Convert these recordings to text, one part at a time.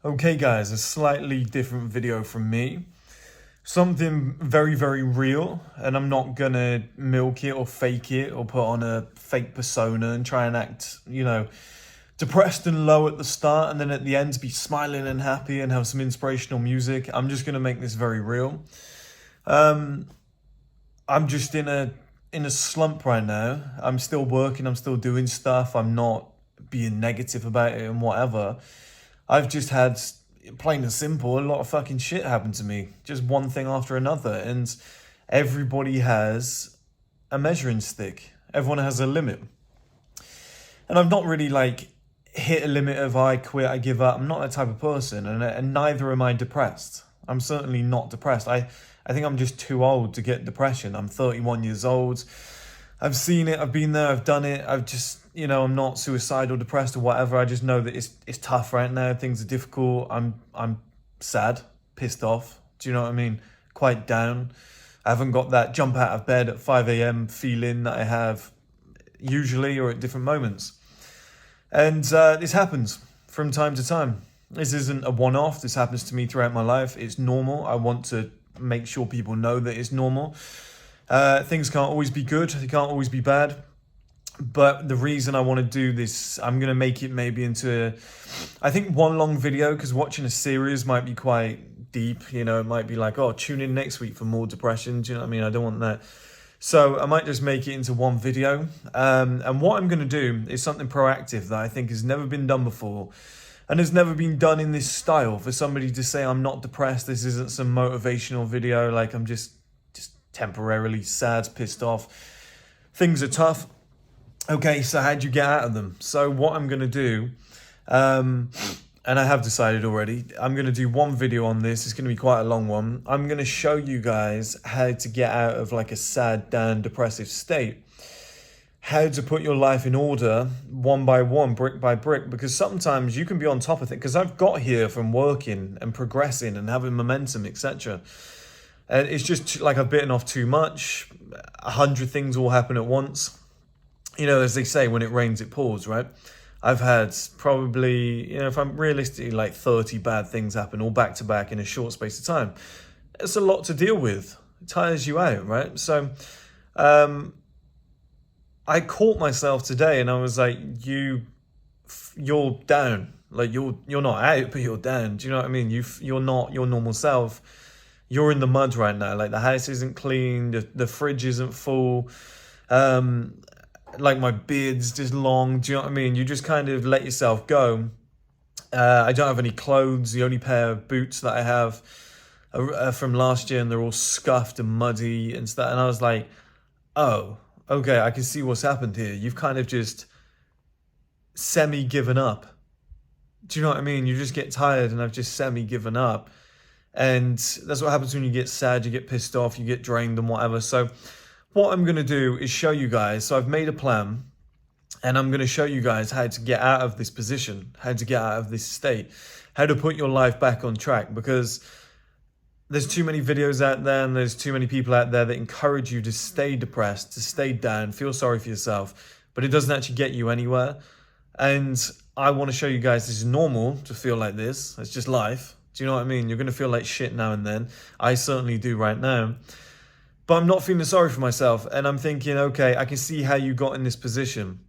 Okay guys, a slightly different video from me. Something very, very real, and I'm not gonna milk it or fake it or put on a fake persona and try and act, depressed and low at the start and then at the end be smiling and happy and have some inspirational music. I'm just gonna make this very real. Um, I'm just in a slump right now. I'm still working, I'm still doing stuff, I'm not being negative about it and whatever. I've just had, plain and simple, a lot of fucking shit happen to me. Just one thing after another. And everybody has a measuring stick. Everyone has a limit. And I've not really hit a limit of I quit, I give up. I'm not that type of person. And neither am I depressed. I'm certainly not depressed. I think I'm just too old to get depression. I'm 31 years old. I've seen it, I've been there, I've done it. I've just, I'm not suicidal, depressed or whatever. I just know that it's tough right now. Things are difficult. I'm sad, pissed off. Do you know what I mean? Quite down. I haven't got that jump out of bed at 5 a.m. feeling that I have usually or at different moments. And this happens from time to time. This isn't a one-off. This happens to me throughout my life. It's normal. I want to make sure people know that it's normal. Things can't always be good, they can't always be bad. But the reason I want to do this, I'm going to make it maybe into, I think, one long video, because watching a series might be quite deep. It might be like, oh, tune in next week for more depression. Do you know what I mean? I don't want that. So I might just make it into one video. And what I'm going to do is something proactive that I think has never been done before and has never been done in this style. For somebody to say, I'm not depressed, this isn't some motivational video, like I'm just temporarily sad, pissed off. Things are tough. Okay, so how'd you get out of them? So what I'm going to do, and I have decided already, I'm going to do one video on this. It's going to be quite a long one. I'm going to show you guys how to get out of a sad, down, depressive state. How to put your life in order one by one, brick by brick, because sometimes you can be on top of it. Because I've got here from working and progressing and having momentum, etc. And it's just like I've bitten off too much. 100 things all happen at once. As they say, when it rains, it pours, right? I've had probably, if I'm realistically, 30 bad things happen all back to back in a short space of time. It's a lot to deal with. It tires you out, right? So I caught myself today and I was like, you're down. You're not out, but you're down. Do you know what I mean? You're not your normal self. You're in the mud right now. The house isn't clean, the fridge isn't full. My beard's just long. Do you know what I mean? You just kind of let yourself go. I don't have any clothes. The only pair of boots that I have are from last year, and they're all scuffed and muddy and stuff. And I was like, oh, okay, I can see what's happened here. You've kind of just semi-given up. Do you know what I mean? You just get tired, and I've just semi-given up. And that's what happens when you get sad, you get pissed off, you get drained and whatever. So what I'm going to do is show you guys. So I've made a plan and I'm going to show you guys how to get out of this position, how to get out of this state, how to put your life back on track, because there's too many videos out there and there's too many people out there that encourage you to stay depressed, to stay down, feel sorry for yourself, but it doesn't actually get you anywhere. And I want to show you guys this is normal to feel like this. It's just life. Do you know what I mean? You're going to feel like shit now and then. I certainly do right now. But I'm not feeling sorry for myself. And I'm thinking, okay, I can see how you got in this position.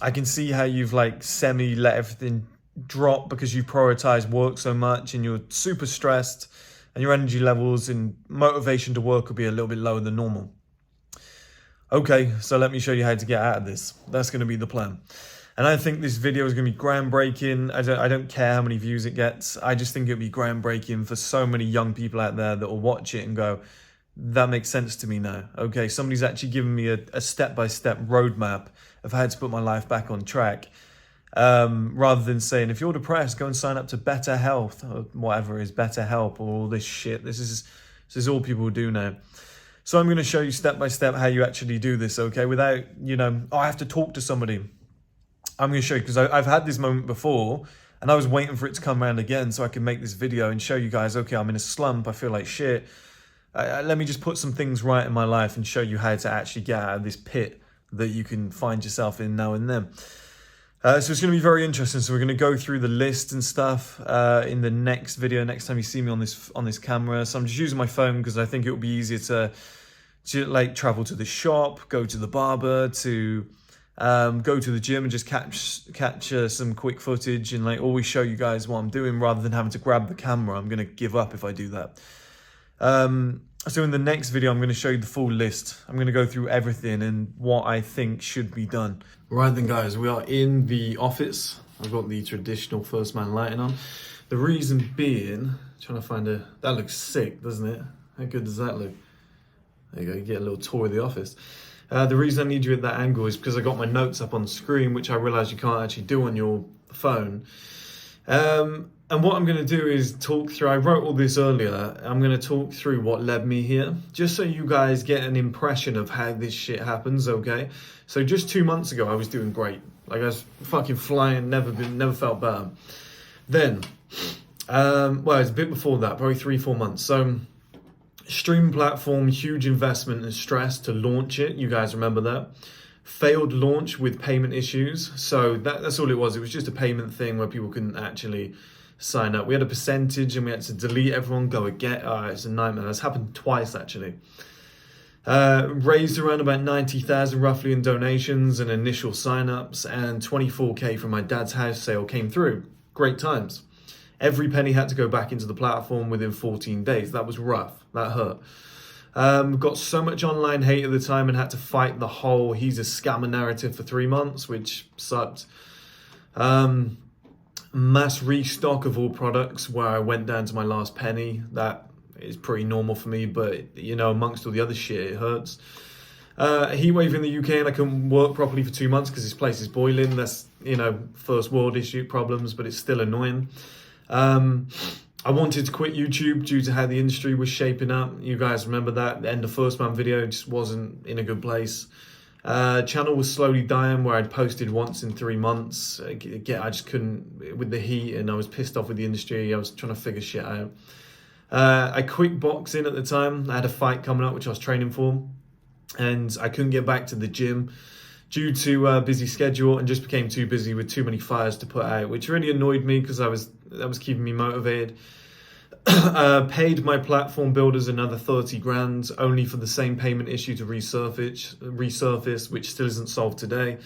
I can see how you've semi let everything drop because you prioritize work so much and you're super stressed and your energy levels and motivation to work will be a little bit lower than normal. Okay, so let me show you how to get out of this. That's going to be the plan. And I think this video is going to be groundbreaking. I don't care how many views it gets. I just think it'll be groundbreaking for so many young people out there that will watch it and go, that makes sense to me now. Okay, somebody's actually given me a step-by-step roadmap of how to put my life back on track. Rather than saying, if you're depressed, go and sign up to Better Health or whatever it is, Better Help or all this shit. This is all people do now. So I'm going to show you step-by-step how you actually do this, okay? Without, I have to talk to somebody. I'm going to show you, because I've had this moment before and I was waiting for it to come around again so I could make this video and show you guys, okay, I'm in a slump, I feel like shit. Let me just put some things right in my life and show you how to actually get out of this pit that you can find yourself in now and then. So it's going to be very interesting. So we're going to go through the list and stuff in the next video. Next time you see me on this camera, so I'm just using my phone because I think it will be easier to like travel to the shop, go to the barber, to go to the gym and just catch some quick footage and like always show you guys what I'm doing rather than having to grab the camera. I'm going to give up if I do that. So in the next video, I'm going to show you the full list. I'm going to go through everything and what I think should be done. Right then, guys, we are in the office. I've got the traditional First Man lighting on. The reason being, trying to find that looks sick, doesn't it? How good does that look? There you go, you get a little tour of the office. The reason I need you at that angle is because I got my notes up on the screen, which I realized you can't actually do on your phone. And what I'm going to do is talk through, I wrote all this earlier, I'm going to talk through what led me here, just so you guys get an impression of how this shit happens, okay? So just 2 months ago, I was doing great. Like I was fucking flying, never felt better. Then, well, it's a bit before that, probably 3-4 months. So, stream platform, huge investment and stress to launch it. You guys remember that? Failed launch with payment issues. So that's all it was. It was just a payment thing where people couldn't actually sign up. We had a percentage and we had to delete everyone, go again. It's a nightmare. That's happened twice actually. Raised around about 90,000 roughly in donations and initial signups, and 24k from my dad's house sale came through. Great times. Every penny had to go back into the platform within 14 days. That was rough. That hurt. Got so much online hate at the time and had to fight the whole he's a scammer narrative for 3 months, which sucked. Mass restock of all products where I went down to my last penny. That is pretty normal for me, but you know, amongst all the other shit, it hurts. Heat wave in the UK and I couldn't work properly for 2 months because this place is boiling. That's, you know, first world issue problems, but it's still annoying. I wanted to quit YouTube due to how the industry was shaping up. You guys remember that? The end of First Man video just wasn't in a good place. Channel was slowly dying where I'd posted once in 3 months. Again, I just couldn't, with the heat, and I was pissed off with the industry. I was trying to figure shit out. I quit boxing at the time. I had a fight coming up, which I was training for. And I couldn't get back to the gym due to a busy schedule, and just became too busy with too many fires to put out, which really annoyed me because that was keeping me motivated. Paid my platform builders another 30 grand only for the same payment issue to resurface, which still isn't solved today.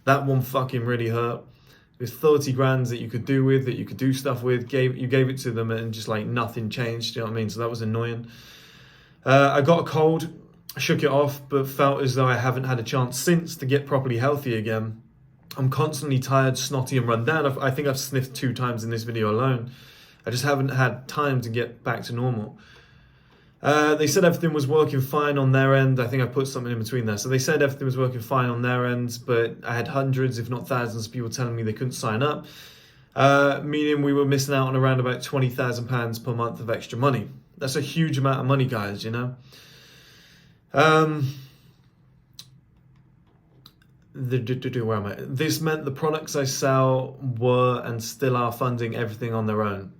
That one fucking really hurt. There's 30 grand that you could do stuff with, you gave it to them and just like nothing changed, you know what I mean? So that was annoying. I got a cold, shook it off, but felt as though I haven't had a chance since to get properly healthy again. I'm constantly tired, snotty and run down. I think I've sniffed 2 times in this video alone. I just haven't had time to get back to normal. They said everything was working fine on their end. I think I put something in between there. So they said everything was working fine on their end, but I had hundreds, if not thousands of people telling me they couldn't sign up. Meaning we were missing out on around about £20,000 per month of extra money. That's a huge amount of money, guys, you know? Where am I? This meant the products I sell were and still are funding everything on their own,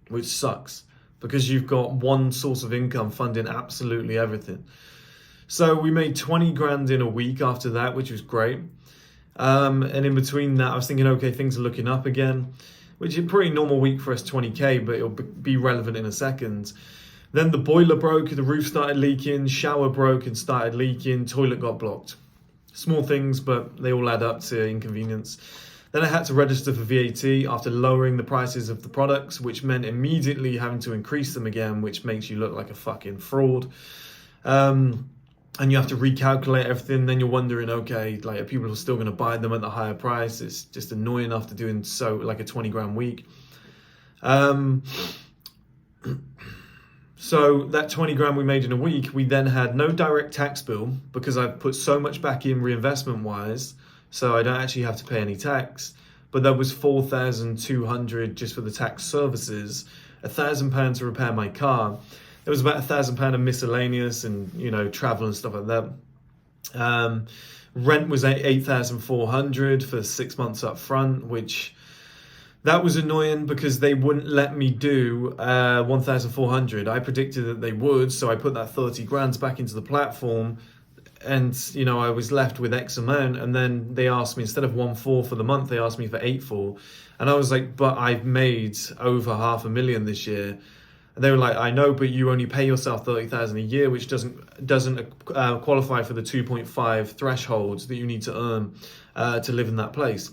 which sucks because you've got one source of income funding absolutely everything. So we made 20 grand in a week after that, which was great. And in between that, I was thinking, okay, things are looking up again, which is a pretty normal week for us, 20k, but it'll be relevant in a second. Then the boiler broke, the roof started leaking, shower broke and started leaking, toilet got blocked. Small things, but they all add up to inconvenience. Then I had to register for VAT after lowering the prices of the products, which meant immediately having to increase them again, which makes you look like a fucking fraud. And you have to recalculate everything. Then you're wondering, okay, like, are people still going to buy them at the higher price? It's just annoying after doing so, like a 20 grand week. So that 20 grand we made in a week, we then had no direct tax bill because I've put so much back in reinvestment wise, so I don't actually have to pay any tax. But that was 4,200 just for the tax services, £1,000 to repair my car. There was about £1,000 of miscellaneous and, you know, travel and stuff like that. Rent was 8,400 for 6 months up front, which that was annoying because they wouldn't let me do 1,400. I predicted that they would, so I put that 30 grand back into the platform. and I was left with X amount, and then they asked me, instead of 1.4 for the month, they asked me for 8.4, and I was like, but I've made over 500,000 this year. And they were like, I know, but you only pay yourself 30,000 a year, which doesn't qualify for the 2.5 thresholds that you need to earn to live in that place.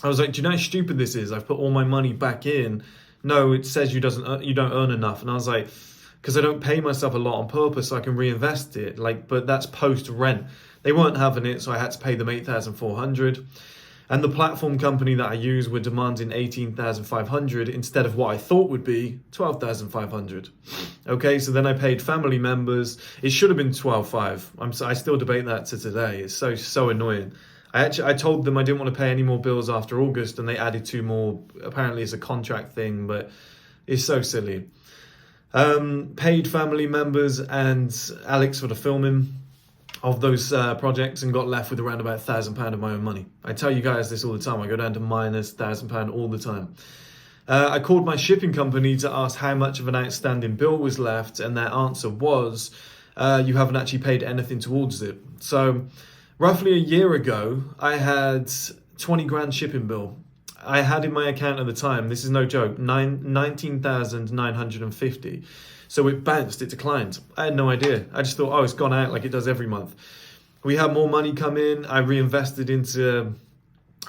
I was like, do you know how stupid this is? I've put all my money back in. No, it says you don't earn enough. And I was like, because I don't pay myself a lot on purpose, so I can reinvest it. But that's post rent. They weren't having it, so I had to pay them 8,400. And the platform company that I use were demanding 18,500 instead of what I thought would be 12,500. Okay, so then I paid family members. It should have been 12,500. I still debate that to today. It's so annoying. I told them I didn't want to pay any more bills after August, and they added 2 more. Apparently it's a contract thing, but it's so silly. Paid family members and Alex for the filming of those projects, and got left with around about £1,000 of my own money. I tell you guys this all the time. I go down to minus £1,000 all the time. I called my shipping company to ask how much of an outstanding bill was left, and their answer was, you haven't actually paid anything towards it. So roughly a year ago, I had 20 grand shipping bill. I had in my account at the time, this is no joke, 19,950. So it bounced, it declined. I had no idea. I just thought, it's gone out like it does every month. We had more money come in. I reinvested I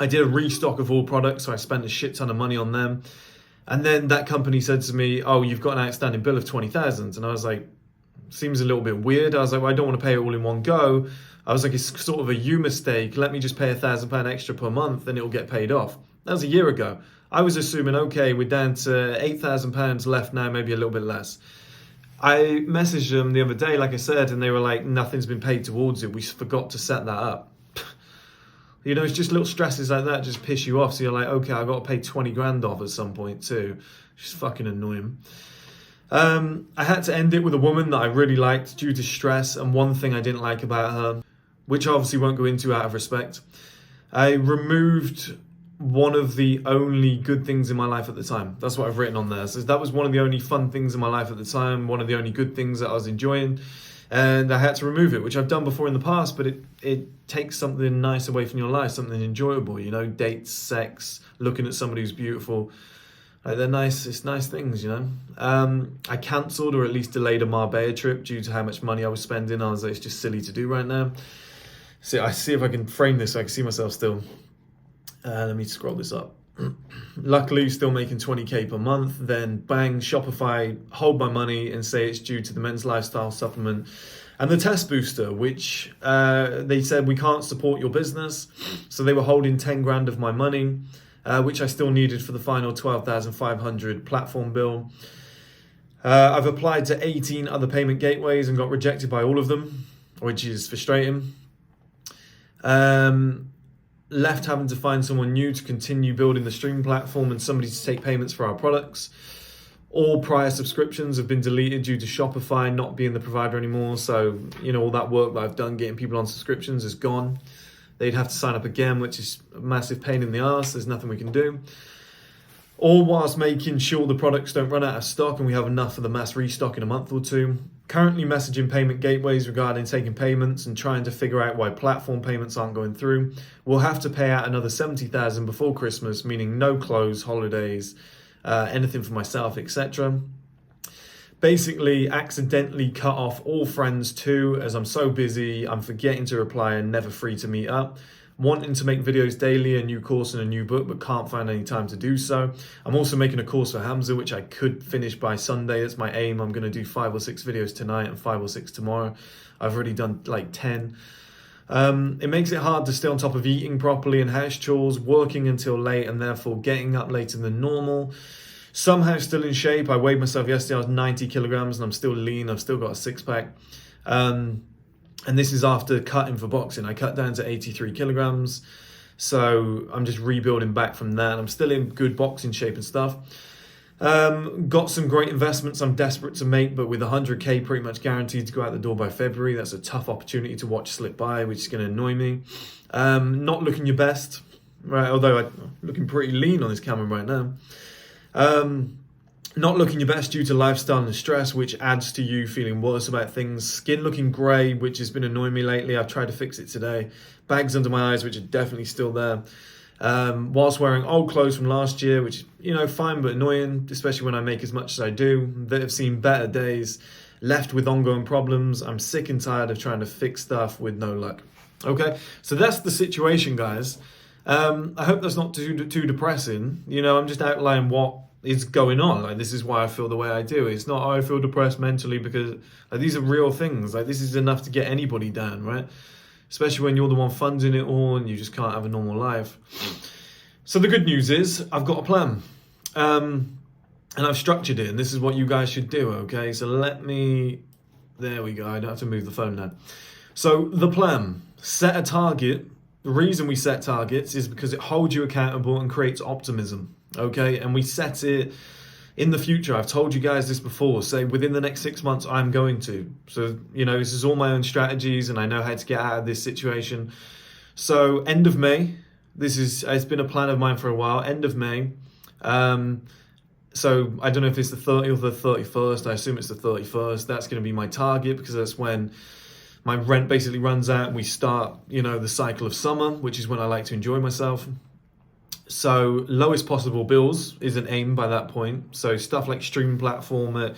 did a restock of all products, so I spent a shit ton of money on them. And then that company said to me, you've got an outstanding bill of 20,000. And I was like, seems a little bit weird. I was like, well, I don't want to pay it all in one go. I was like, it's sort of a you mistake. Let me just pay £1,000 extra per month and it'll get paid off. That was a year ago. I was assuming, okay, we're down to £8,000 left now, maybe a little bit less. I messaged them the other day, like I said, and they were like, nothing's been paid towards it. We forgot to set that up. It's just little stresses like that just piss you off. So you're like, okay, I've got to pay 20 grand off at some point too. Just fucking annoying. I had to end it with a woman that I really liked due to stress, and one thing I didn't like about her, which I obviously won't go into out of respect. I removed one of the only good things in my life at the time. That's what I've written on there. So that was one of the only fun things in my life at the time, one of the only good things that I was enjoying, and I had to remove it, which I've done before in the past, but it takes something nice away from your life, something enjoyable, dates, sex, looking at somebody who's beautiful. They're nice, it's nice things, I cancelled or at least delayed a Marbella trip due to how much money I was spending. I was like, it's just silly to do right now. So I see if I can frame this so I can see myself still. Let me scroll this up. Luckily, still making 20k per month. Then bang, Shopify hold my money and say it's due to the men's lifestyle supplement and the test booster, which they said we can't support your business. So they were holding 10 grand of my money, which I still needed for the final 12,500 platform bill. I've applied to 18 other payment gateways and got rejected by all of them, which is frustrating. Left having to find someone new to continue building the stream platform and somebody to take payments for our products. All prior subscriptions have been deleted due to Shopify not being the provider anymore. So, all that work that I've done getting people on subscriptions is gone. They'd have to sign up again, which is a massive pain in the arse. There's nothing we can do. All whilst making sure the products don't run out of stock and we have enough for the mass restock in a month or two. Currently messaging payment gateways regarding taking payments and trying to figure out why platform payments aren't going through. We'll have to pay out another 70,000 before Christmas, meaning no clothes, holidays, anything for myself, etc. Basically, accidentally cut off all friends too, as I'm so busy, I'm forgetting to reply and never free to meet up. Wanting to make videos daily, a new course and a new book, but can't find any time to do so. I'm also making a course for Hamza, which I could finish by Sunday. That's my aim. I'm going to do 5 or 6 videos tonight and 5 or 6 tomorrow. I've already done like 10. It makes it hard to stay on top of eating properly and house chores, working until late and therefore getting up later than normal. Somehow still in shape. I weighed myself yesterday, I was 90 kilograms and I'm still lean. I've still got a 6-pack. And this is after cutting for boxing. I cut down to 83 kilograms. So I'm just rebuilding back from that. I'm still in good boxing shape and stuff. Got some great investments I'm desperate to make, but with 100k pretty much guaranteed to go out the door by February. That's a tough opportunity to watch slip by, which is going to annoy me. Not looking your best, right? Although I'm looking pretty lean on this camera right now. Not looking your best due to lifestyle and stress, which adds to you feeling worse about things. Skin looking grey, which has been annoying me lately. I've tried to fix it today. Bags under my eyes, which are definitely still there. Whilst wearing old clothes from last year, which is, fine but annoying, especially when I make as much as I do. That have seen better days. Left with ongoing problems. I'm sick and tired of trying to fix stuff with no luck. Okay, so that's the situation, guys. I hope that's not too depressing. I'm just outlining what is going on. Like, this is why I feel the way I do. It's not, I feel depressed mentally, because these are real things. Like, this is enough to get anybody down, right? Especially when you're the one funding it all and you just can't have a normal life. So the good news is I've got a plan. And I've structured it, and this is what you guys should do, okay? So there we go. I don't have to move the phone now. So the plan, set a target. The reason we set targets is because it holds you accountable and creates optimism. Okay, and we set it in the future. I've told you guys this before. Say within the next 6 months, I'm going to. So, this is all my own strategies, and I know how to get out of this situation. So end of May, it's been a plan of mine for a while. End of May. So I don't know if it's the 30th or the 31st. I assume it's the 31st. That's going to be my target, because that's when my rent basically runs out and we start, the cycle of summer, which is when I like to enjoy myself. So lowest possible bills is an aim by that point. So stuff like streaming platform at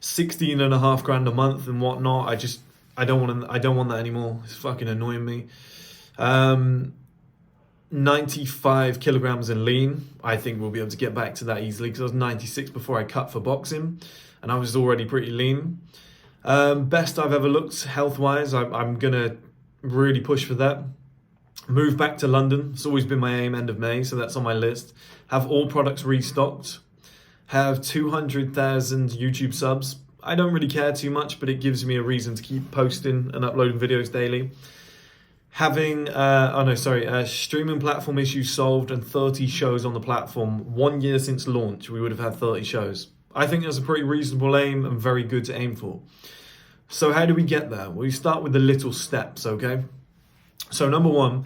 16.5 grand a month and whatnot. I don't want that anymore. It's fucking annoying me. 95 kilograms in lean. I think we'll be able to get back to that easily, because I was 96 before I cut for boxing, and I was already pretty lean. Best I've ever looked health-wise. I'm gonna really push for that. Move back to London. It's always been my aim, end of May, so that's on my list. Have all products restocked. Have 200,000 YouTube subs. I don't really care too much, but it gives me a reason to keep posting and uploading videos daily. Having, streaming platform issues solved and 30 shows on the platform. 1 year since launch, we would have had 30 shows. I think that's a pretty reasonable aim and very good to aim for. So how do we get there? Well, we start with the little steps, okay? So number one,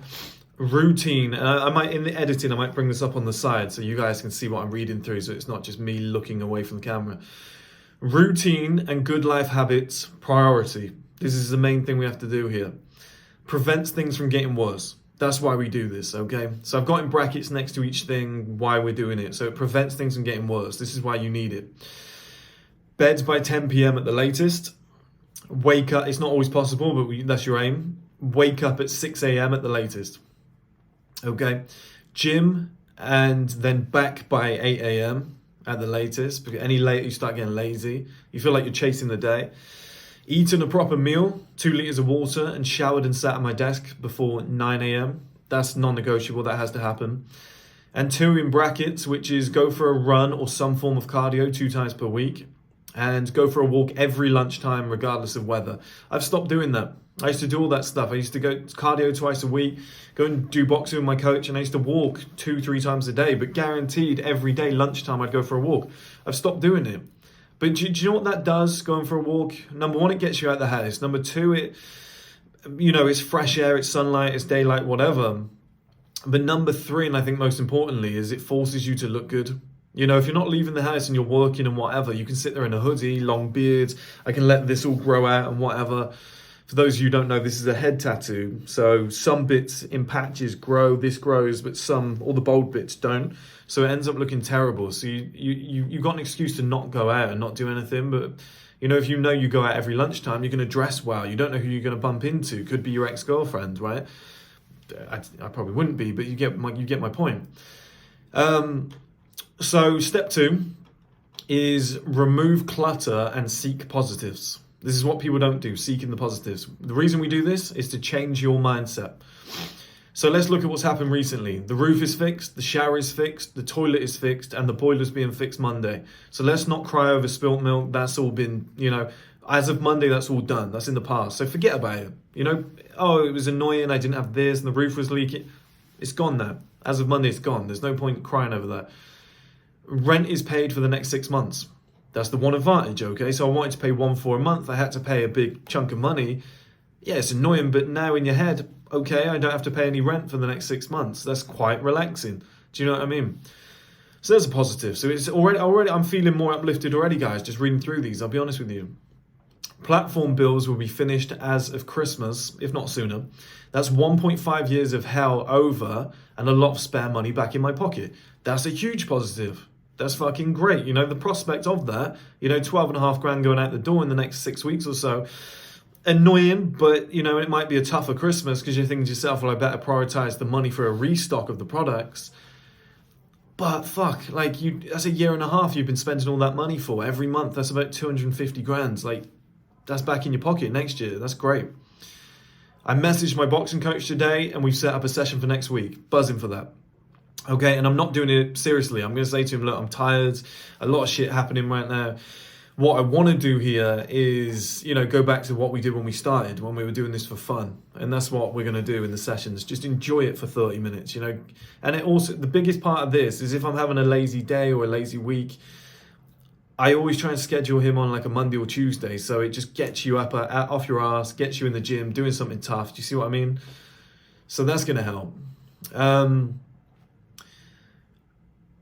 routine. And in the editing, I might bring this up on the side so you guys can see what I'm reading through, so it's not just me looking away from the camera. Routine and good life habits, priority. This is the main thing we have to do here. Prevents things from getting worse. That's why we do this, okay? So I've got in brackets next to each thing why we're doing it. So it prevents things from getting worse. This is why you need it. Beds by 10 p.m. at the latest. Wake up. It's not always possible, but that's your aim. Wake up at 6 a.m. at the latest. Okay? Gym, and then back by 8 a.m. at the latest. Because any later, you start getting lazy. You feel like you're chasing the day. Eaten a proper meal, 2 liters of water, and showered and sat at my desk before 9 a.m. That's non-negotiable, that has to happen. And 2 in brackets, which is go for a run or some form of cardio 2 times per week. And go for a walk every lunchtime, regardless of weather. I've stopped doing that. I used to do all that stuff. I used to go cardio twice a week, go and do boxing with my coach, and I used to walk 2-3 times a day, but guaranteed every day lunchtime I'd go for a walk. I've stopped doing it. But do you know what that does, going for a walk? Number one, it gets you out of the house. Number two, it's fresh air, it's sunlight, it's daylight, whatever. But number three, and I think most importantly, is it forces you to look good. If you're not leaving the house and you're working and whatever, you can sit there in a hoodie, long beard. I can let this all grow out and whatever. For those of you who don't know, this is a head tattoo. So some bits in patches grow, this grows, but all the bold bits don't. So it ends up looking terrible. So you've got an excuse to not go out and not do anything. But, if you go out every lunchtime, you're going to dress well. You don't know who you're going to bump into. Could be your ex-girlfriend, right? I probably wouldn't be, but you get my point. So step 2 is remove clutter and seek positives. This is what people don't do, seeking the positives. The reason we do this is to change your mindset. So let's look at what's happened recently. The roof is fixed, the shower is fixed, the toilet is fixed, and the boiler's being fixed Monday. So let's not cry over spilt milk. That's all been, as of Monday, that's all done. That's in the past. So forget about it. It was annoying, I didn't have this, and the roof was leaking. It's gone now. As of Monday, it's gone. There's no point crying over that. Rent is paid for the next 6 months. That's the one advantage, okay? So I wanted to pay 1.4 a month. I had to pay a big chunk of money. Yeah, it's annoying, but now in your head, okay, I don't have to pay any rent for the next 6 months. That's quite relaxing. Do you know what I mean? So there's a positive. So it's already I'm feeling more uplifted already, guys, just reading through these. I'll be honest with you. Platform bills will be finished as of Christmas, if not sooner. That's 1.5 years of hell over and a lot of spare money back in my pocket. That's a huge positive. That's fucking great. You know, the prospect of that, 12.5 grand going out the door in the next 6 weeks or so. Annoying, but, it might be a tougher Christmas because you're thinking to yourself, well, I better prioritize the money for a restock of the products. But fuck, that's a year and a half you've been spending all that money for. Every month, that's about 250 grand. That's back in your pocket next year. That's great. I messaged my boxing coach today and we've set up a session for next week. Buzzing for that. Okay, and I'm not doing it seriously. I'm going to say to him, look, I'm tired. A lot of shit happening right now. What I want to do here is, go back to what we did when we started, when we were doing this for fun. And that's what we're going to do in the sessions. Just enjoy it for 30 minutes, And it also, the biggest part of this is if I'm having a lazy day or a lazy week, I always try and schedule him on like a Monday or Tuesday. So it just gets you up off your ass, gets you in the gym, doing something tough. Do you see what I mean? So that's going to help.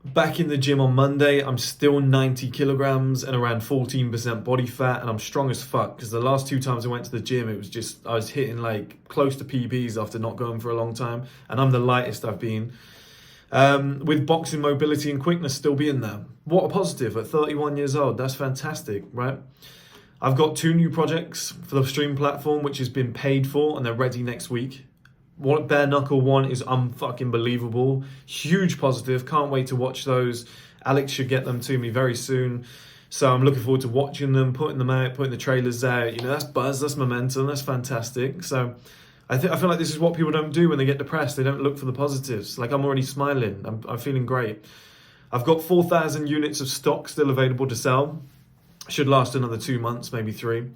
Back in the gym on Monday, I'm still 90 kilograms and around 14% body fat, and I'm strong as fuck because the last 2 times I went to the gym, it was just, I was hitting like close to PBs after not going for a long time, and I'm the lightest I've been. With boxing mobility and quickness still being there. What a positive at 31 years old. That's fantastic, right? I've got 2 new projects for the stream platform, which has been paid for, and they're ready next week. What Bare Knuckle one is unfucking believable. Huge positive. Can't wait to watch those. Alex should get them to me very soon. So I'm looking forward to watching them, putting them out, putting the trailers out. That's buzz, that's momentum, that's fantastic. So I feel like this is what people don't do when they get depressed. They don't look for the positives. Like, I'm already smiling. I'm feeling great. I've got 4,000 units of stock still available to sell. Should last another 2 months, maybe 3.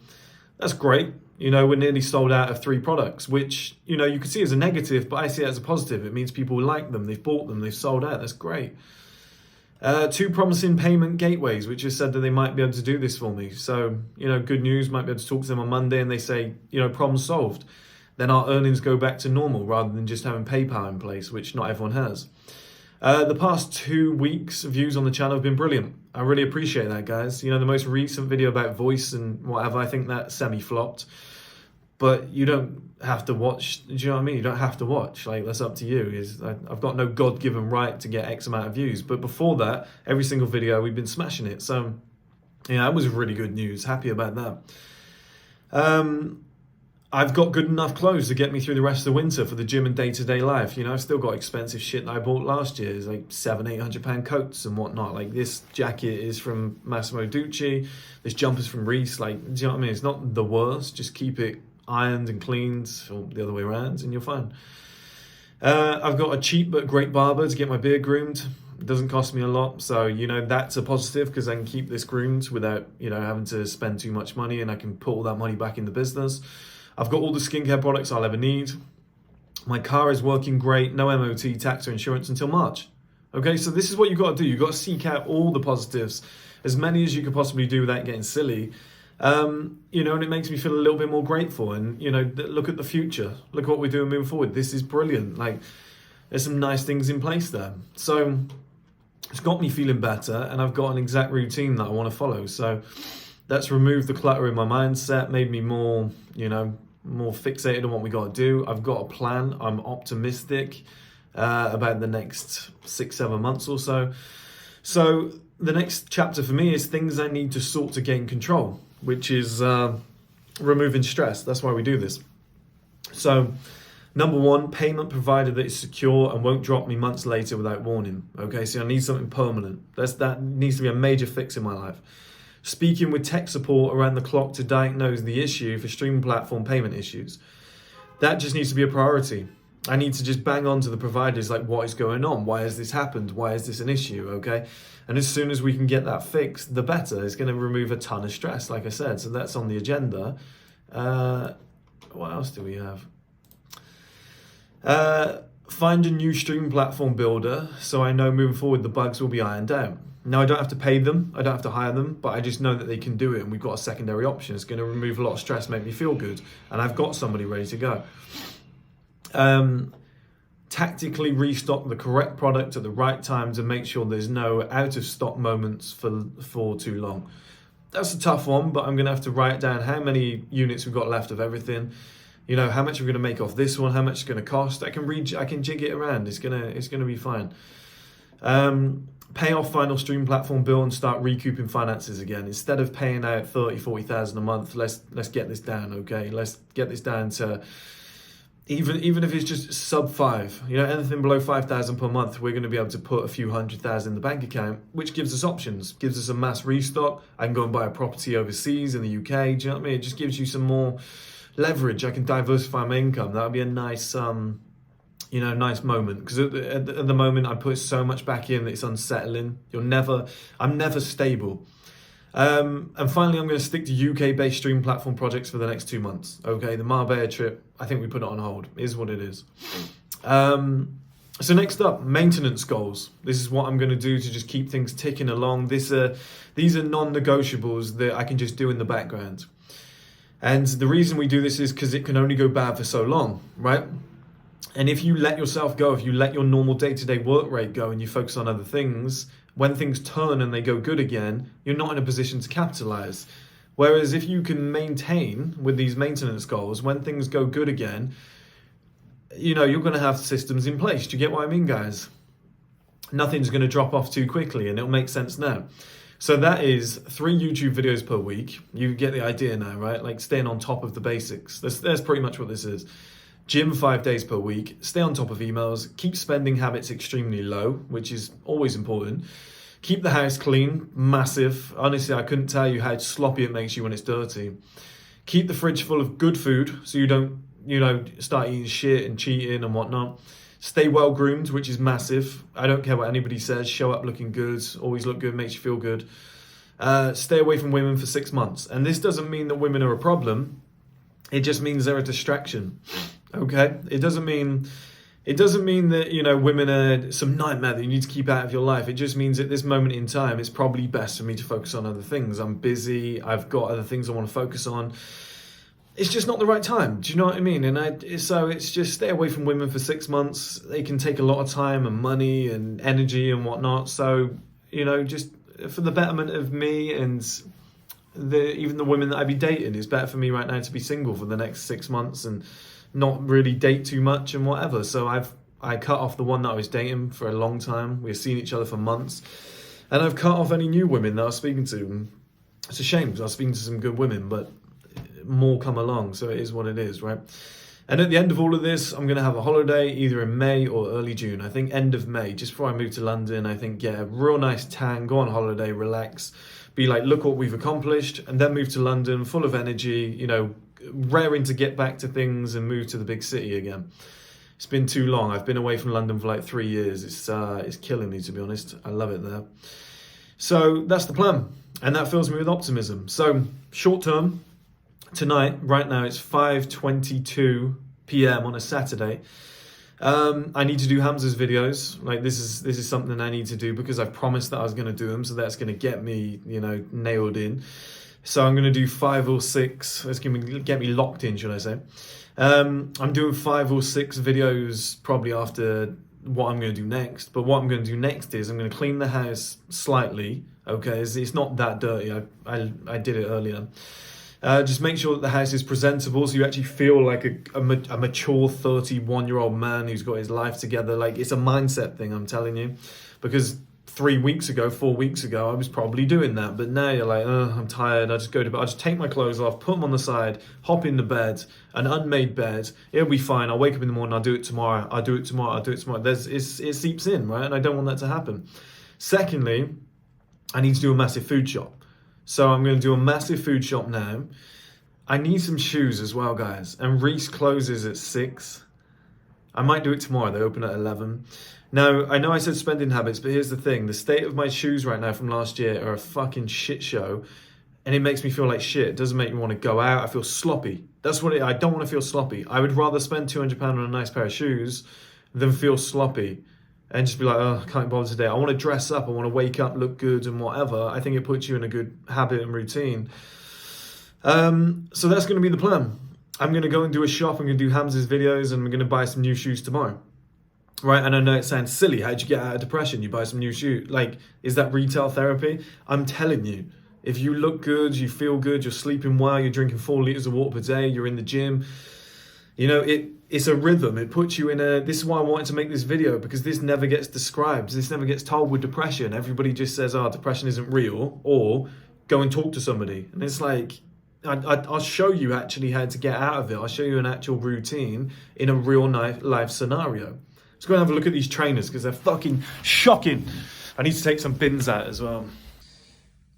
That's great. We're nearly sold out of 3 products, which, you could see as a negative, but I see it as a positive. It means people like them, they've bought them, they've sold out. That's great. 2 promising payment gateways, which have said that they might be able to do this for me. So, good news, might be able to talk to them on Monday and they say, problem solved. Then our earnings go back to normal rather than just having PayPal in place, which not everyone has. The past 2 weeks views on the channel have been brilliant. I really appreciate that, guys. The most recent video about voice and whatever, I think that semi-flopped. But you don't have to watch, do you know what I mean? You don't have to watch, that's up to you. I've got no God-given right to get X amount of views. But before that, every single video, we've been smashing it. So, that was really good news. Happy about that. I've got good enough clothes to get me through the rest of the winter for the gym and day-to-day life. I've still got expensive shit that I bought last year. It's like £700-800 coats and whatnot. Like, this jacket is from Massimo Dutti. This jumper's from Reiss. Do you know what I mean? It's not the worst. Just keep it ironed and cleaned, or the other way around, and you're fine. I've got a cheap but great barber to get my beard groomed. It doesn't cost me a lot, so that's a positive because I can keep this groomed without having to spend too much money, and I can put all that money back in the business. I've got all the skincare products I'll ever need. My car is working great, no MOT, tax or insurance until March. Okay, so this is what you've got to do. You've got to seek out all the positives, as many as you could possibly do without getting silly. And it makes me feel a little bit more grateful. And, look at the future. Look at what we're doing moving forward. This is brilliant. There's some nice things in place there. So it's got me feeling better, and I've got an exact routine that I want to follow. So that's removed the clutter in my mindset, made me more, more fixated on what we got to do. I've got a plan. I'm optimistic about the next 6-7 months or so. So the next chapter for me is things I need to sort to gain control, which is removing stress. That's why we do this. So number 1, payment provided that is secure and won't drop me months later without warning. Okay, so I need something permanent. That needs to be a major fix in my life. Speaking with tech support around the clock to diagnose the issue for streaming platform payment issues. That just needs to be a priority. I need to just bang on to the providers what is going on? Why has this happened? Why is this an issue? Okay. And as soon as we can get that fixed, the better. It's going to remove a ton of stress, like I said. So that's on the agenda. What else do we have? Find a new stream platform builder so I know moving forward the bugs will be ironed out. Now, I don't have to pay them, I don't have to hire them, but I just know that they can do it, and we've got a secondary option. It's going to remove a lot of stress, make me feel good, and I've got somebody ready to go. tactically restock the correct product at the right time to make sure there's no out of stock moments for too long. That's a tough one, but I'm going to have to write down how many units we've got left of everything. You know, how much we're going to make off this one, how much it's going to cost. I can jig it around. It's gonna be fine. Pay off final stream platform bill and start recouping finances again. Instead of paying out 30,000-40,000 a month, let's get this down, okay? Let's get this down to even if it's just sub 5, you know, anything below 5,000 per month, we're going to be able to put a few 100,000 in the bank account, which gives us options, gives us a mass restock. I can go and buy a property overseas in the UK. Do you know what I mean? It just gives you some more leverage. I can diversify my income. That would be a nice, nice moment. Because at the moment, I put so much back in that it's unsettling. I'm never stable. And finally, I'm going to stick to UK-based stream platform projects for the next 2 months. Okay, the Marbella trip, I think we put it on hold. It is what it is. So next up, maintenance goals. This is what I'm going to do to just keep things ticking along. These are non-negotiables that I can just do in the background. And the reason we do this is because it can only go bad for so long, right? And if you let yourself go, if you let your normal day-to-day work rate go and you focus on other things, when things turn and they go good again, you're not in a position to capitalize. Whereas if you can maintain with these maintenance goals, when things go good again, you know, you're going to have systems in place. Do you get what I mean, guys? Nothing's going to drop off too quickly, and it'll make sense now. So that is 3 YouTube videos per week. You get the idea now, right? Like staying on top of the basics. That's pretty much what this is. Gym 5 days per week, stay on top of emails, keep spending habits extremely low, which is always important. Keep the house clean, massive. Honestly, I couldn't tell you how sloppy it makes you when it's dirty. Keep the fridge full of good food so you don't, start eating shit and cheating and whatnot. Stay well groomed, which is massive. I don't care what anybody says. Show up looking good, always look good, makes you feel good. Stay away from women for 6 months. And this doesn't mean that women are a problem. It just means they're a distraction. Okay, it doesn't mean that, women are some nightmare that you need to keep out of your life. It just means at this moment in time, it's probably best for me to focus on other things. I'm busy. I've got other things I want to focus on. It's just not the right time. Do you know what I mean? And so it's just stay away from women for 6 months. They can take a lot of time and money and energy and whatnot. So, just for the betterment of me and even the women that I'd be dating, it's better for me right now to be single for the next 6 months and not really date too much and whatever. So I cut off the one that I was dating for a long time. We were seeing each other for months. And I've cut off any new women that I was speaking to. It's a shame because I was speaking to some good women, but more come along. So it is what it is, right? And at the end of all of this, I'm going to have a holiday either in May or early June. I think end of May, just before I move to London. I think get a real nice tan, go on holiday, relax, be like, look what we've accomplished, and then move to London full of energy, raring to get back to things and move to the big city again. It's been too long. I've been away from London for like 3 years. It's killing me, to be honest. I love it there. So that's the plan, and that fills me with optimism. So short term, tonight, right now, it's 5:22 p.m. on a Saturday. I need to do Hamza's videos. Like this is something I need to do because I've promised that I was going to do them. So that's going to get me, nailed in. So I'm going to do 5 or 6. That's going to get me locked in, should I say. I'm doing 5 or 6 videos probably after what I'm going to do next. But what I'm going to do next is I'm going to clean the house slightly. Okay, it's not that dirty. I did it earlier. Just make sure that the house is presentable so you actually feel like a mature 31-year-old man who's got his life together. Like, it's a mindset thing, I'm telling you. Because 4 weeks ago, I was probably doing that. But now you're like, I'm tired. I just go to bed. I just take my clothes off, put them on the side, hop in the bed, an unmade bed. It'll be fine. I'll wake up in the morning. I'll do it tomorrow. It seeps in, right? And I don't want that to happen. Secondly, I need to do a massive food shop. So I'm going to do a massive food shop now. I need some shoes as well, guys. And Reiss closes at 6. I might do it tomorrow. They open at 11. Now, I know I said spending habits, but here's the thing. The state of my shoes right now from last year are a fucking shit show. And it makes me feel like shit. It doesn't make me want to go out. I feel sloppy. That's what I don't want to feel sloppy. I would rather spend £200 on a nice pair of shoes than feel sloppy. And just be like, I can't bother today. I want to dress up. I want to wake up, look good and whatever. I think it puts you in a good habit and routine. So that's going to be the plan. I'm going to go and do a shop. I'm going to do Hamza's videos and I'm going to buy some new shoes tomorrow. right? And I know it sounds silly. How'd you get out of depression? You buy some new shoes. Like, is that retail therapy? I'm telling you, if you look good, you feel good, you're sleeping well, you're drinking 4 liters of water per day, you're in the gym, you know, it's a rhythm. It puts you in a, this is why I wanted to make this video, because this never gets described. This never gets told with depression. Everybody just says, oh, depression isn't real, or go and talk to somebody. And it's like, I'll show you actually how to get out of it. I'll show you an actual routine in a real life scenario. Let's go and have a look at these trainers because they're fucking shocking. I need to take some bins out as well.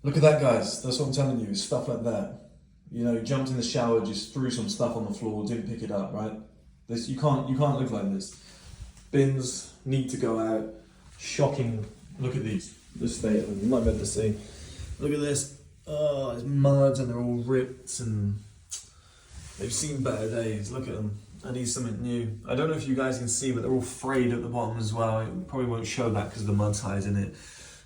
Look at that, guys. That's what I'm telling you. Stuff like that. You know, jumped in the shower, just threw some stuff on the floor, didn't pick it up, right? This you can't live like this. Bins need to go out. Shocking. Look at these. The state of them. You might be able to see. Look at this. Oh, it's mud and they're all ripped and they've seen better days. Look at them. I need something new. I don't know if you guys can see, but they're all frayed at the bottom as well. It probably won't show that because the mud's hiding it.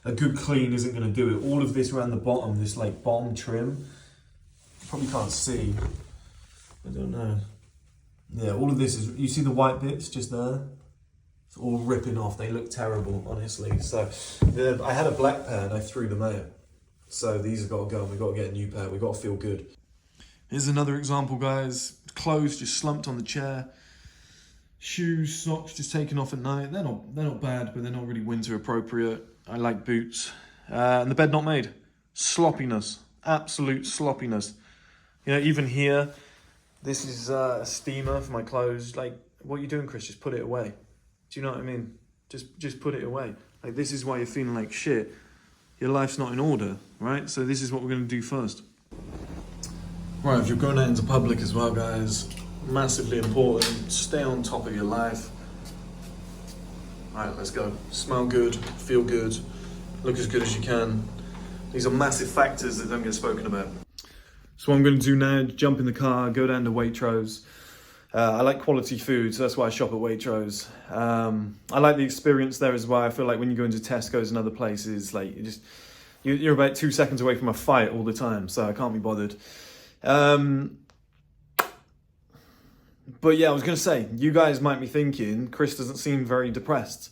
A good clean isn't going to do it. All of this around the bottom, this like bottom trim, probably can't see. I don't know. Yeah, all of this is, you see the white bits just there? It's all ripping off. They look terrible, honestly. So I had a black pair and I threw them out. So these have got to go and we've got to get a new pair. We've got to feel good. Here's another example, guys. Clothes just slumped on the chair. Shoes, socks just taken off at night. They're not bad, but they're not really winter appropriate. I like boots. And the bed not made. Sloppiness. Absolute sloppiness. You know, even here, this is a steamer for my clothes. Like, what are you doing, Chris? Just put it away. Do you know what I mean? Just put it away. Like, this is why you're feeling like shit. Your life's not in order, right? So this is what we're going to do first. Right, if you're going out into public as well, guys, massively important. Stay on top of your life. All right, let's go. Smell good, feel good, look as good as you can. These are massive factors that don't get spoken about. So what I'm going to do now, jump in the car, go down to Waitrose. I like quality food, so that's why I shop at Waitrose. I like the experience there as well. I feel like when you go into Tesco's and other places, like you're about 2 seconds away from a fight all the time, so I can't be bothered. But yeah, I was going to say, you guys might be thinking, Chris doesn't seem very depressed.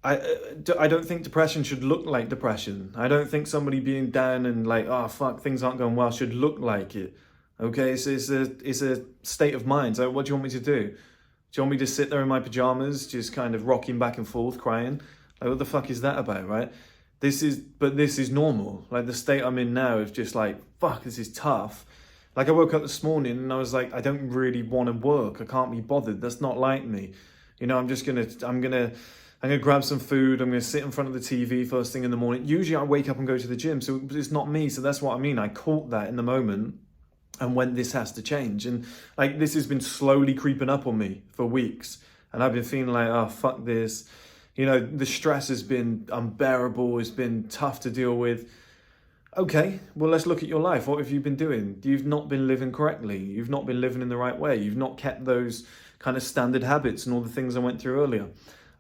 I don't think depression should look like depression. I don't think somebody being down and like, oh fuck, things aren't going well should look like it. Okay, so it's a state of mind. So what do you want me to do? Do you want me to sit there in my pajamas, just kind of rocking back and forth, crying? Like, what the fuck is that about, right? This is normal. Like, the state I'm in now is just like, fuck, this is tough. Like, I woke up this morning and I was like, I don't really want to work. I can't be bothered. That's not like me. You know, I'm gonna grab some food. I'm gonna sit in front of the TV first thing in the morning. Usually I wake up and go to the gym, so it's not me. So that's what I mean. I caught that in the moment and when this has to change. And like, this has been slowly creeping up on me for weeks. And I've been feeling like, oh, fuck this. You know, the stress has been unbearable. It's been tough to deal with. Okay, well, let's look at your life. What have you been doing? You've not been living correctly. You've not been living in the right way. You've not kept those kind of standard habits and all the things I went through earlier.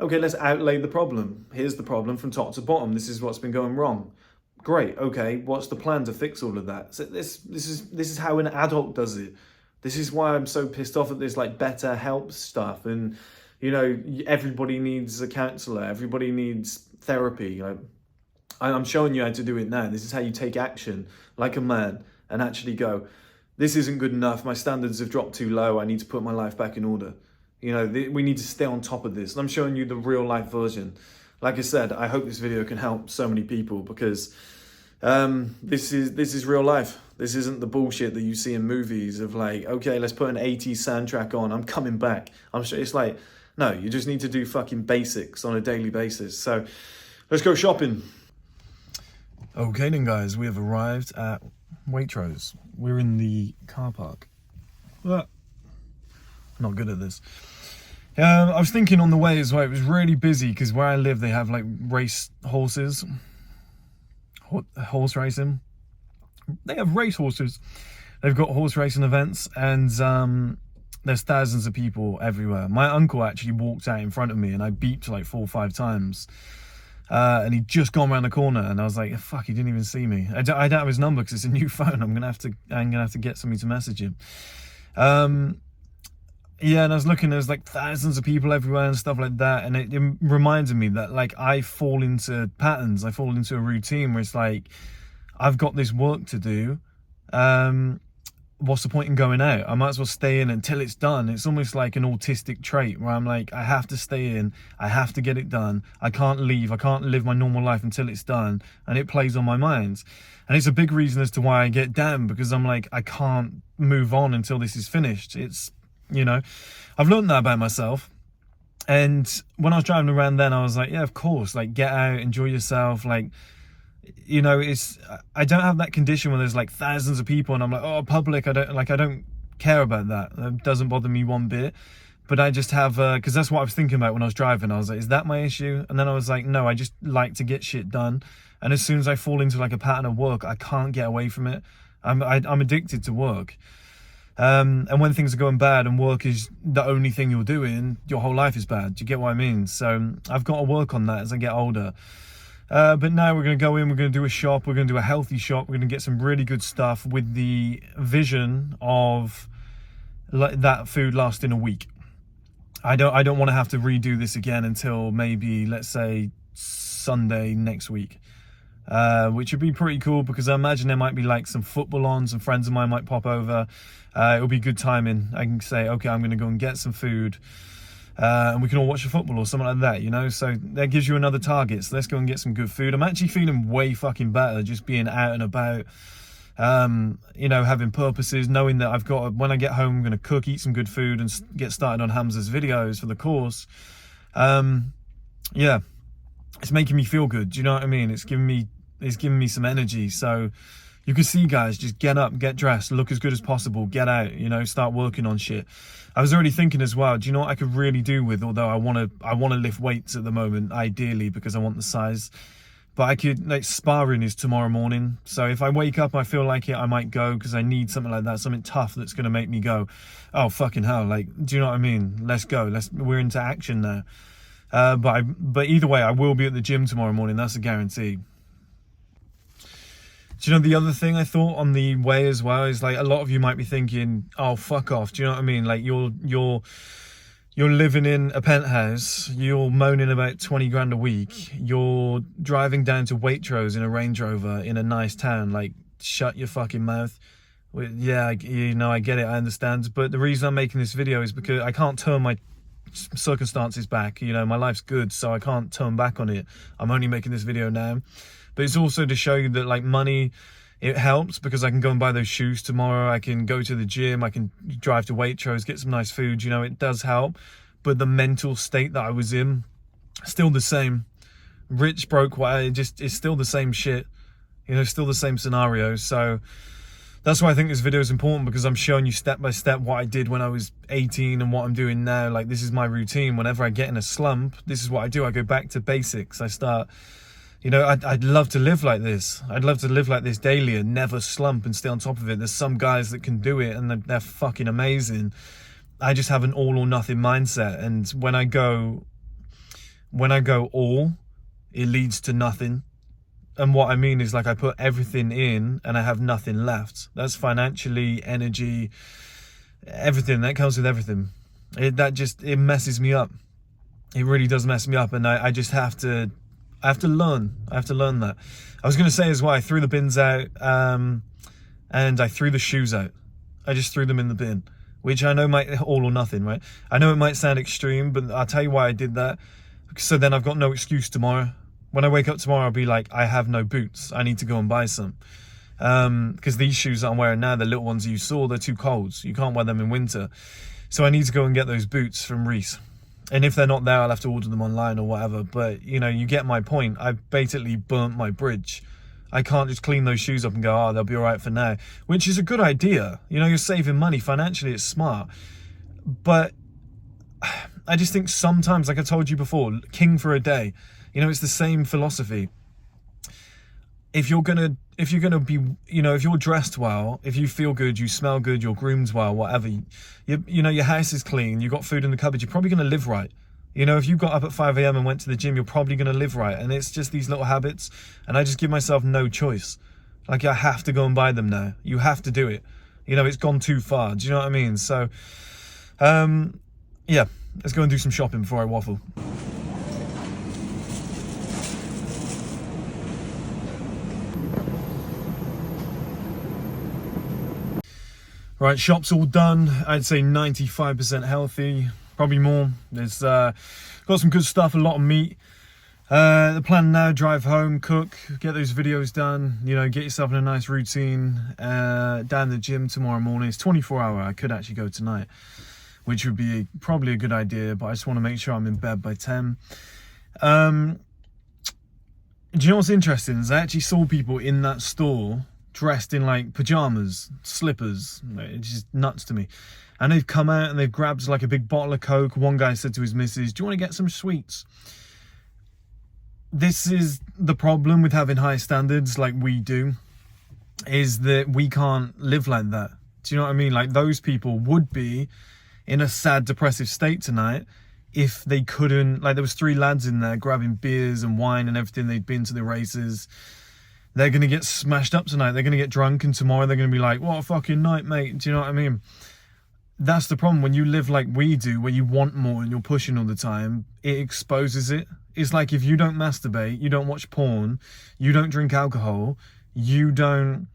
Okay, let's outlay the problem. Here's the problem from top to bottom. This is what's been going wrong. Great, okay, what's the plan to fix all of that? So this is how an adult does it. This is why I'm so pissed off at this like better help stuff. And, you know, everybody needs a counselor. Everybody needs therapy. Like, I'm showing you how to do it now. This is how you take action like a man and actually go, this isn't good enough. My standards have dropped too low. I need to put my life back in order. You know, we need to stay on top of this. And I'm showing you the real life version. Like I said, I hope this video can help so many people because this is real life. This isn't the bullshit that you see in movies of like, okay, let's put an 80s soundtrack on. I'm coming back. I'm sure it's like, no, you just need to do fucking basics on a daily basis. So let's go shopping. Okay then, guys, we have arrived at Waitrose. We're in the car park. Not good at this. I was thinking on the way as well, it was really busy because where I live, they have like race horses. Horse racing. They have race horses. They've got horse racing events and there's thousands of people everywhere. My uncle actually walked out in front of me and I beeped like 4 or 5 times. And he'd just gone around the corner and I was like, fuck, he didn't even see me. I don't have his number because it's a new phone. I'm gonna have to get somebody to message him. Yeah, and I was looking, there's like thousands of people everywhere and stuff like that, and it reminded me that like I fall into patterns, I fall into a routine where it's like, I've got this work to do. What's the point in going out? I might as well stay in until it's done. It's almost like an autistic trait where I'm like, I have to stay in, I have to get it done. I can't leave, I can't live my normal life until it's done. And it plays on my mind. And it's a big reason as to why I get down, because I'm like, I can't move on until this is finished. It's, you know, I've learned that about myself. And when I was driving around then, I was like, yeah, of course, like get out, enjoy yourself, like, you know, I don't have that condition where there's like thousands of people and I'm like, oh, public, I don't care about that. It doesn't bother me one bit. But I just have, because that's what I was thinking about when I was driving. I was like, is that my issue? And then I was like, no, I just like to get shit done. And as soon as I fall into like a pattern of work, I can't get away from it. I'm addicted to work. And when things are going bad and work is the only thing you're doing, your whole life is bad. Do you get what I mean? So I've got to work on that as I get older. But now we're going to go in, we're going to do a shop, we're going to do a healthy shop, we're going to get some really good stuff with the vision of that food lasting a week. I don't want to have to redo this again until maybe, let's say, Sunday next week. Which would be pretty cool, because I imagine there might be like some football on, some friends of mine might pop over. It'll be good timing. I can say, okay, I'm going to go and get some food. And we can all watch the football or something like that, you know? So that gives you another target. So let's go and get some good food. I'm actually feeling way fucking better just being out and about, you know, having purposes, knowing that I've got, when I get home, I'm going to cook, eat some good food and get started on Hamza's videos for the course. Yeah, it's making me feel good. Do you know what I mean? It's giving me some energy. So you can see, guys, just get up, get dressed, look as good as possible, get out, you know, start working on shit. I was already thinking as well, do you know what I could really do with, although I want to lift weights at the moment, ideally, because I want the size, but I could, like, sparring is tomorrow morning. So if I wake up, I feel like it, I might go, because I need something like that, something tough that's going to make me go, oh, fucking hell, like, do you know what I mean? Let's go. We're into action now. But either way, I will be at the gym tomorrow morning. That's a guarantee. Do you know the other thing I thought on the way as well is, like, a lot of you might be thinking, oh, fuck off. Do you know what I mean? Like, you're living in a penthouse, you're moaning about 20 grand a week, you're driving down to Waitrose in a Range Rover in a nice town. Like, shut your fucking mouth. Yeah, you know, I get it, I understand. But the reason I'm making this video is because I can't turn my circumstances back. You know, my life's good, so I can't turn back on it. I'm only making this video now. But it's also to show you that, like, money, it helps, because I can go and buy those shoes tomorrow. I can go to the gym. I can drive to Waitrose, get some nice food. You know, it does help. But the mental state that I was in, still the same. Rich, broke, it's still the same shit. You know, still the same scenario. So that's why I think this video is important, because I'm showing you step by step what I did when I was 18 and what I'm doing now. Like, this is my routine. Whenever I get in a slump, this is what I do. I go back to basics. I start... You know, I'd love to live like this. I'd love to live like this daily and never slump and stay on top of it. There's some guys that can do it and they're fucking amazing. I just have an all or nothing mindset. And when I go all, it leads to nothing. And what I mean is, like, I put everything in and I have nothing left. That's financially, energy, everything. That comes with everything. It messes me up. It really does mess me up. And I just have to learn. I have to learn that. I was going to say as well, I threw the bins out, and I threw the shoes out. I just threw them in the bin, which I know might all or nothing, right? I know it might sound extreme, but I'll tell you why I did that. So then I've got no excuse tomorrow. When I wake up tomorrow, I'll be like, I have no boots. I need to go and buy some. Because these shoes that I'm wearing now, the little ones you saw, they're too cold. You can't wear them in winter. So I need to go and get those boots from Reiss. And if they're not there, I'll have to order them online or whatever. But, you know, you get my point. I've basically burnt my bridge. I can't just clean those shoes up and go, oh, they'll be all right for now. Which is a good idea. You know, you're saving money. Financially, it's smart. But I just think sometimes, like I told you before, king for a day. You know, it's the same philosophy. If you're gonna be, you know, if you're dressed well, if you feel good, you smell good, you're groomed well, whatever, you know, your house is clean, you got food in the cupboard, you're probably gonna live right. You know, if you got up at 5 a.m. and went to the gym, you're probably gonna live right. And it's just these little habits, and I just give myself no choice. Like, I have to go and buy them now. You have to do it. You know, it's gone too far. Do you know what I mean? So Yeah, let's go and do some shopping before I waffle. Right, shop's all done. I'd say 95% healthy, probably more. There's got some good stuff, a lot of meat. The plan now, drive home, cook, get those videos done, you know, get yourself in a nice routine. Down the gym tomorrow morning. It's 24-hour. I could actually go tonight, which would be probably a good idea, but I just want to make sure I'm in bed by 10. Do you know what's interesting is I actually saw people in that store dressed in like pajamas, slippers. It's just nuts to me. And they've come out and they've grabbed like a big bottle of Coke. One guy said to his missus, do you want to get some sweets? This is the problem with having high standards like we do, is that we can't live like that. Do you know what I mean? Like, those people would be in a sad, depressive state tonight if they couldn't, like, there was 3 lads in there grabbing beers and wine and everything. They'd been to the races. They're going to get smashed up tonight. They're going to get drunk, and tomorrow they're going to be like, what a fucking night, mate. Do you know what I mean? That's the problem. When you live like we do, where you want more and you're pushing all the time, it exposes it. It's like, if you don't masturbate, you don't watch porn, you don't drink alcohol, you don't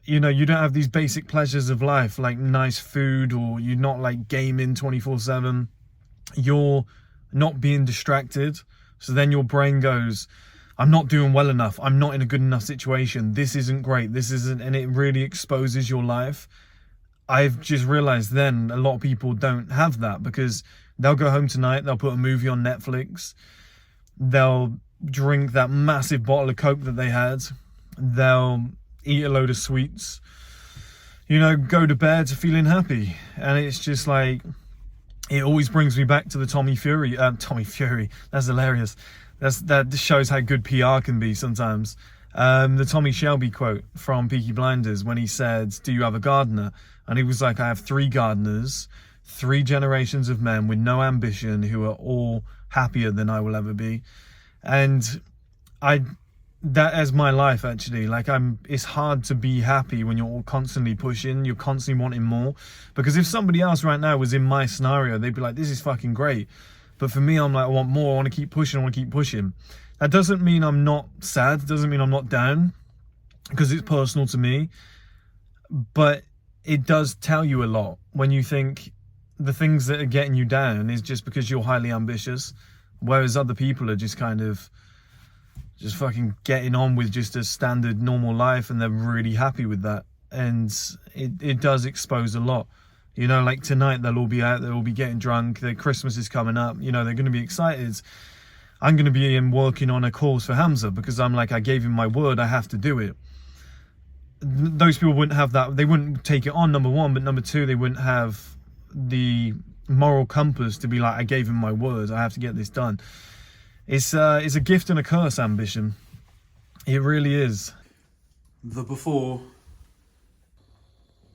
have these basic pleasures of life, like nice food, or you're not like gaming 24/7, you're not being distracted. So then your brain goes, I'm not doing well enough. I'm not in a good enough situation. This isn't great. This isn't, and it really exposes your life. I've just realized then a lot of people don't have that, because they'll go home tonight, they'll put a movie on Netflix, they'll drink that massive bottle of Coke that they had, they'll eat a load of sweets, you know, go to bed feeling happy. And it's just like, it always brings me back to the Tommy Fury, that's hilarious. That shows how good PR can be sometimes. The Tommy Shelby quote from Peaky Blinders, when he said, do you have a gardener? And he was like, I have 3 gardeners, 3 generations of men with no ambition, who are all happier than I will ever be. And that is my life, actually. Like, it's hard to be happy when you're constantly pushing, you're constantly wanting more. Because if somebody else right now was in my scenario, they'd be like, this is fucking great. But for me, I'm like, I want more, I want to keep pushing, I want to keep pushing. That doesn't mean I'm not sad, doesn't mean I'm not down, because it's personal to me. But it does tell you a lot when you think the things that are getting you down is just because you're highly ambitious, whereas other people are just kind of just fucking getting on with just a standard normal life, and they're really happy with that. And it does expose a lot. You know, like tonight they'll all be out, they'll all be getting drunk, their Christmas is coming up, you know, they're going to be excited. I'm going to be working on a course for Hamza, because I'm like, I gave him my word, I have to do it. Those people wouldn't have that, they wouldn't take it on, number one, but number two, they wouldn't have the moral compass to be like, I gave him my word, I have to get this done. It's a gift and a curse, ambition. It really is. The before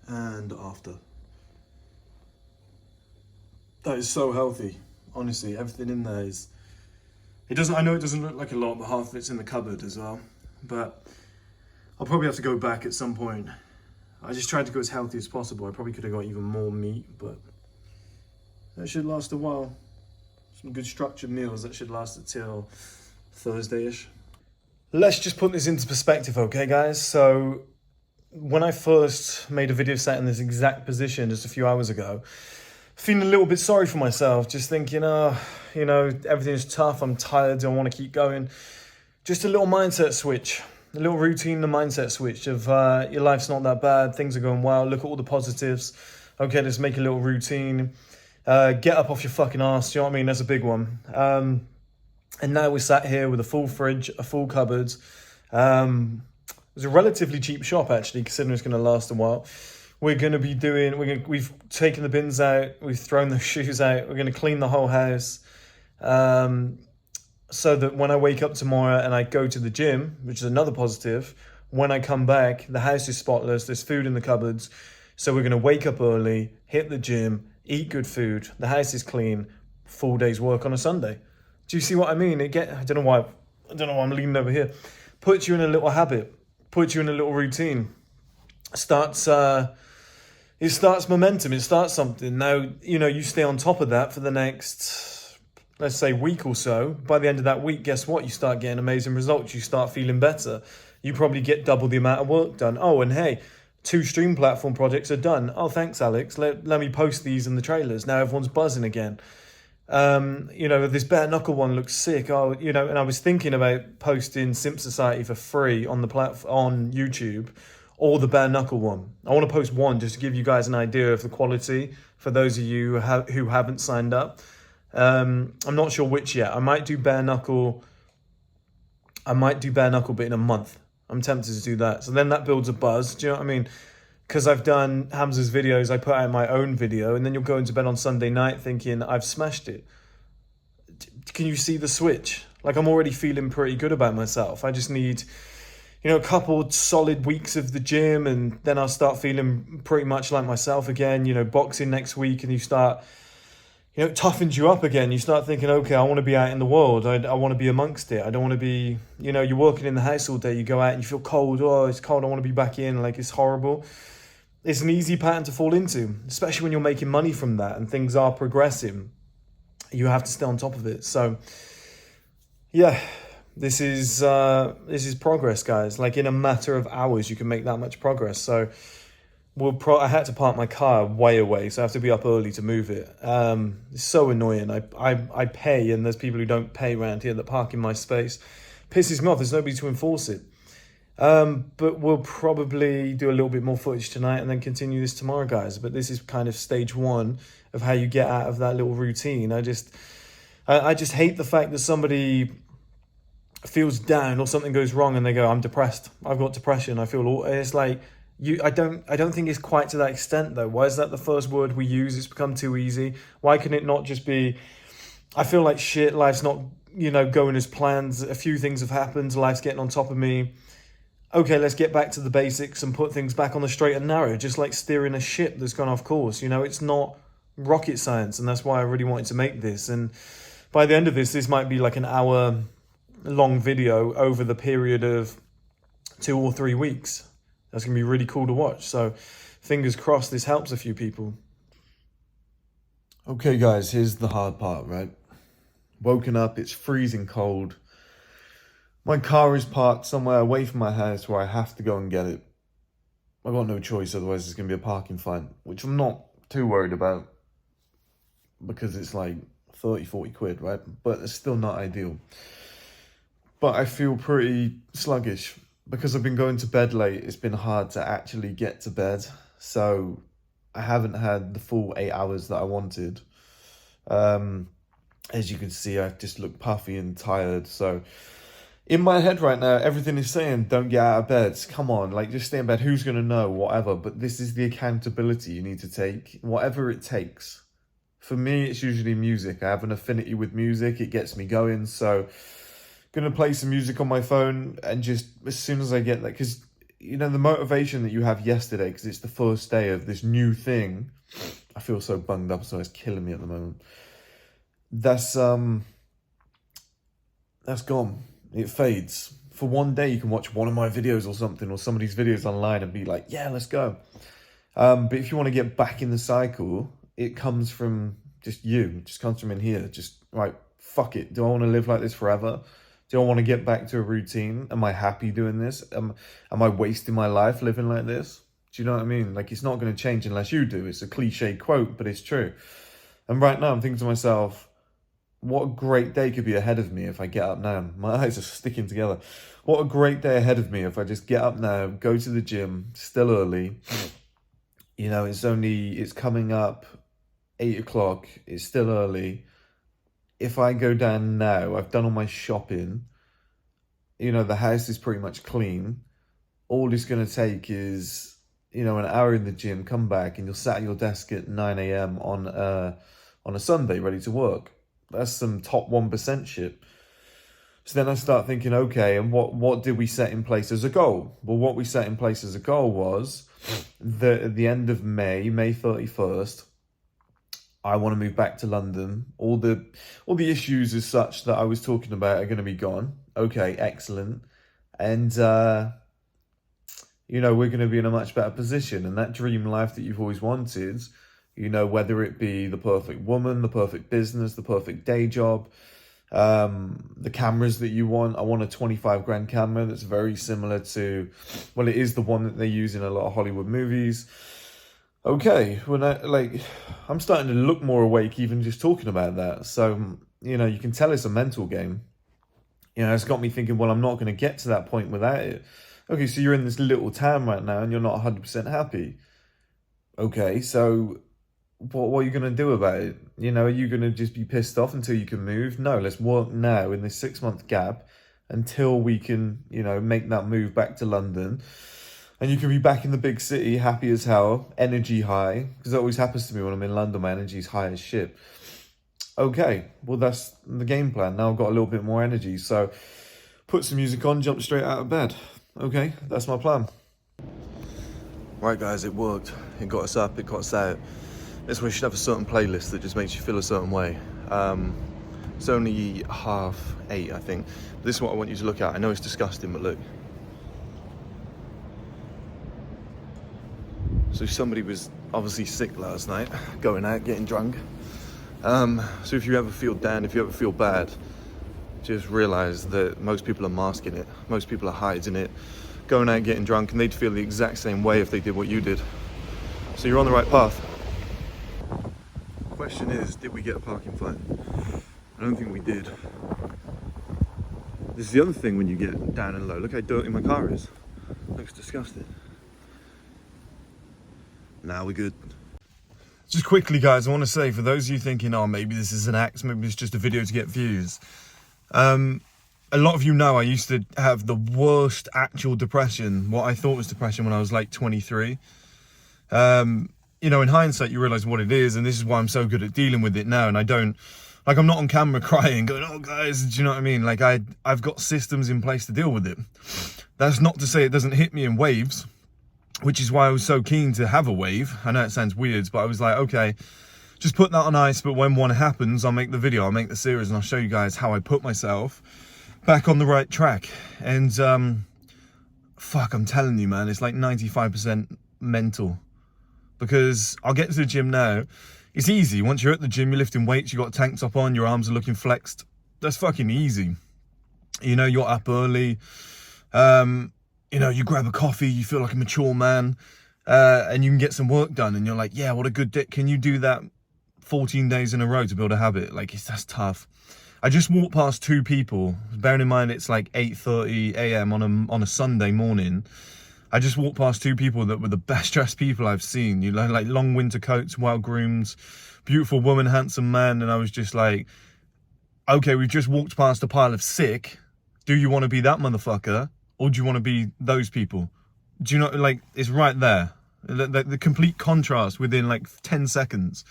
and after. That is so healthy, honestly. Everything in there is... I know it doesn't look like a lot, but half of it's in the cupboard as well. But I'll probably have to go back at some point. I just tried to go as healthy as possible. I probably could have got even more meat, but that should last a while. Some good structured meals that should last until Thursday-ish. Let's just put this into perspective, okay, guys? So when I first made a video sat in this exact position just a few hours ago, feeling a little bit sorry for myself, just thinking, you know, everything's tough, I'm tired, I want to keep going. Just a little mindset switch, a little routine, the mindset switch of your life's not that bad, things are going well, look at all the positives. Okay, let's make a little routine. Get up off your fucking ass, you know what I mean? That's a big one. And now we're sat here with a full fridge, a full cupboard. It was a relatively cheap shop, actually, considering it's going to last a while. We're going to be we've taken the bins out, we've thrown the shoes out, we're going to clean the whole house, so that when I wake up tomorrow and I go to the gym, which is another positive, when I come back, the house is spotless, there's food in the cupboards, so we're going to wake up early, hit the gym, eat good food, the house is clean, full day's work on a Sunday. Do you see what I mean? I don't know why I'm leaning over here. Puts you in a little habit, puts you in a little routine, starts it starts momentum, it starts something. Now, you know, you stay on top of that for the next, let's say, week or so. By the end of that week, guess what? You start getting amazing results. You start feeling better. You probably get double the amount of work done. Oh, and hey, 2 stream platform projects are done. Oh, thanks, Alex. Let me post these in the trailers. Now everyone's buzzing again. You know, this bare knuckle one looks sick. Oh, you know, and I was thinking about posting Simp Society for free on the on YouTube, or the bare knuckle one. I want to post one just to give you guys an idea of the quality for those of you who haven't signed up. I'm not sure which yet. I might do bare knuckle, but in a month. I'm tempted to do that. So then that builds a buzz. Do you know what I mean? Because I've done Hamza's videos, I put out my own video, and then you'll go into bed on Sunday night thinking, I've smashed it. Can you see the switch? Like, I'm already feeling pretty good about myself. I just need, you know, a couple solid weeks of the gym, and then I'll start feeling pretty much like myself again. You know, boxing next week, and you start, you know, it toughens you up again. You start thinking, okay, I want to be out in the world. I want to be amongst it. I don't want to be, you know, you're working in the house all day. You go out and you feel cold. Oh, it's cold. I want to be back in. Like, it's horrible. It's an easy pattern to fall into, especially when you're making money from that and things are progressing. You have to stay on top of it. So, yeah, this is progress, guys. Like, in a matter of hours, you can make that much progress. So, I had to park my car way away, so I have to be up early to move it. It's so annoying. I pay, and there's people who don't pay around here that park in my space. Pisses me off. There's nobody to enforce it. But we'll probably do a little bit more footage tonight and then continue this tomorrow, guys. But this is kind of stage 1 of how you get out of that little routine. I just hate the fact that somebody feels down or something goes wrong and they go, I'm depressed. I've got depression. I feel all. It's like, I don't think it's quite to that extent though. Why is that the first word we use? It's become too easy. Why can it not just be, I feel like shit, life's not, you know, going as planned. A few things have happened. Life's getting on top of me. Okay, let's get back to the basics and put things back on the straight and narrow, just like steering a ship that's gone off course. You know, it's not rocket science, and that's why I really wanted to make this. And by the end of this might be like an hour-long video over the period of 2 or 3 weeks. That's going to be really cool to watch. So fingers crossed this helps a few people. Okay, guys, here's the hard part, right? Woken up, it's freezing cold. My car is parked somewhere away from my house where I have to go and get it. I got no choice, otherwise it's going to be a parking fine, which I'm not too worried about because it's like 30, 40 quid, right? But it's still not ideal. But I feel pretty sluggish because I've been going to bed late. It's been hard to actually get to bed. So I haven't had the full 8 hours that I wanted. As you can see, I just look puffy and tired. So in my head right now, everything is saying, don't get out of bed. Come on, like, just stay in bed. Who's going to know? Whatever. But this is the accountability you need to take, whatever it takes. For me, it's usually music. I have an affinity with music. It gets me going. So going to play some music on my phone, and just as soon as I get that, because, you know, the motivation that you have yesterday, because it's the first day of this new thing. I feel so bunged up, so it's killing me at the moment. That's gone. It fades. For one day, you can watch one of my videos or something, or somebody's videos online and be like, yeah, let's go. But if you want to get back in the cycle, it comes from just you. It just comes from in here. Just, right, fuck it. Do I want to live like this forever? Do I want to get back to a routine? Am I happy doing this? Am I wasting my life living like this? Do you know what I mean? Like, it's not going to change unless you do. It's a cliche quote, but it's true. And right now, I'm thinking to myself, what a great day could be ahead of me if I get up now. My eyes are sticking together. What a great day ahead of me if I just get up now, go to the gym, still early. You know, it's coming up 8 o'clock. It's still early. If I go down now, I've done all my shopping. You know, the house is pretty much clean. All it's going to take is, you know, an hour in the gym, come back, and you're sat at your desk at 9 a.m. on a Sunday ready to work. That's some top 1% shit. So then I start thinking, okay, and what did we set in place as a goal? Well, what we set in place as a goal was that at the end of May 31st, I want to move back to London. All the issues as such that I was talking about are going to be gone. Okay, excellent. And you know, we're going to be in a much better position. And that dream life that you've always wanted, you know, whether it be the perfect woman, the perfect business, the perfect day job, the cameras that you want. I want a 25 grand camera that's very similar to, well, it is the one that they use in a lot of Hollywood movies. Okay, when I'm starting to look more awake even just talking about that. So, you know, you can tell it's a mental game. You know, it's got me thinking, well, I'm not going to get to that point without it. Okay, so you're in this little town right now and you're not 100% happy. Okay, so what are you going to do about it? You know, are you going to just be pissed off until you can move? No, let's work now in this 6-month gap until we can, you know, make that move back to London. And you can be back in the big city, happy as hell, energy high. Because it always happens to me when I'm in London, my energy's high as shit. Okay, well, that's the game plan. Now I've got a little bit more energy. So put some music on, jump straight out of bed. Okay, that's my plan. Right, guys, it worked. It got us up, it got us out. That's why you should have a certain playlist that just makes you feel a certain way. It's only 8:30, I think. This is what I want you to look at. I know it's disgusting, but look. So somebody was obviously sick last night, going out, getting drunk. So if you ever feel down, if you ever feel bad, just realise that most people are masking it. Most people are hiding it, going out, getting drunk, and they'd feel the exact same way if they did what you did. So you're on the right path. Question is, did we get a parking fine? I don't think we did. This is the other thing when you get down and low. Look how dirty my car is. Looks disgusting. Now we're good. Just quickly, guys, I want to say, for those of you thinking, oh, maybe this is an act, maybe it's just a video to get views. A lot of you know I used to have the worst actual depression, what I thought was depression, when I was like 23. You know, in hindsight, you realise what it is, and this is why I'm so good at dealing with it now. And I don't, like, I'm not on camera crying, going, oh, guys, do you know what I mean? Like, I've got systems in place to deal with it. That's not to say it doesn't hit me in waves, which is why I was so keen to have a wave. I know it sounds weird, but I was like, okay, just put that on ice, but when one happens, I'll make the video, I'll make the series, and I'll show you guys how I put myself back on the right track. And, fuck, I'm telling you, man, it's like 95% mental. Because I'll get to the gym now. It's easy. Once you're at the gym, you're lifting weights, you got a tank top on, your arms are looking flexed. That's fucking easy. You know, you're up early. You know, you grab a coffee, you feel like a mature man, and you can get some work done. And you're like, yeah, what a good day. Can you do that 14 days in a row to build a habit? Like, that's tough. I just walked past 2 people. Bearing in mind it's like 8:30 a.m. on a Sunday morning. I just walked past 2 people that were the best dressed people I've seen. You know, like long winter coats, well groomed, beautiful woman, handsome man. And I was just like, okay, we've just walked past a pile of sick. Do you want to be that motherfucker? Or do you want to be those people? Do you know, like, it's right there. The complete contrast within like 10 seconds.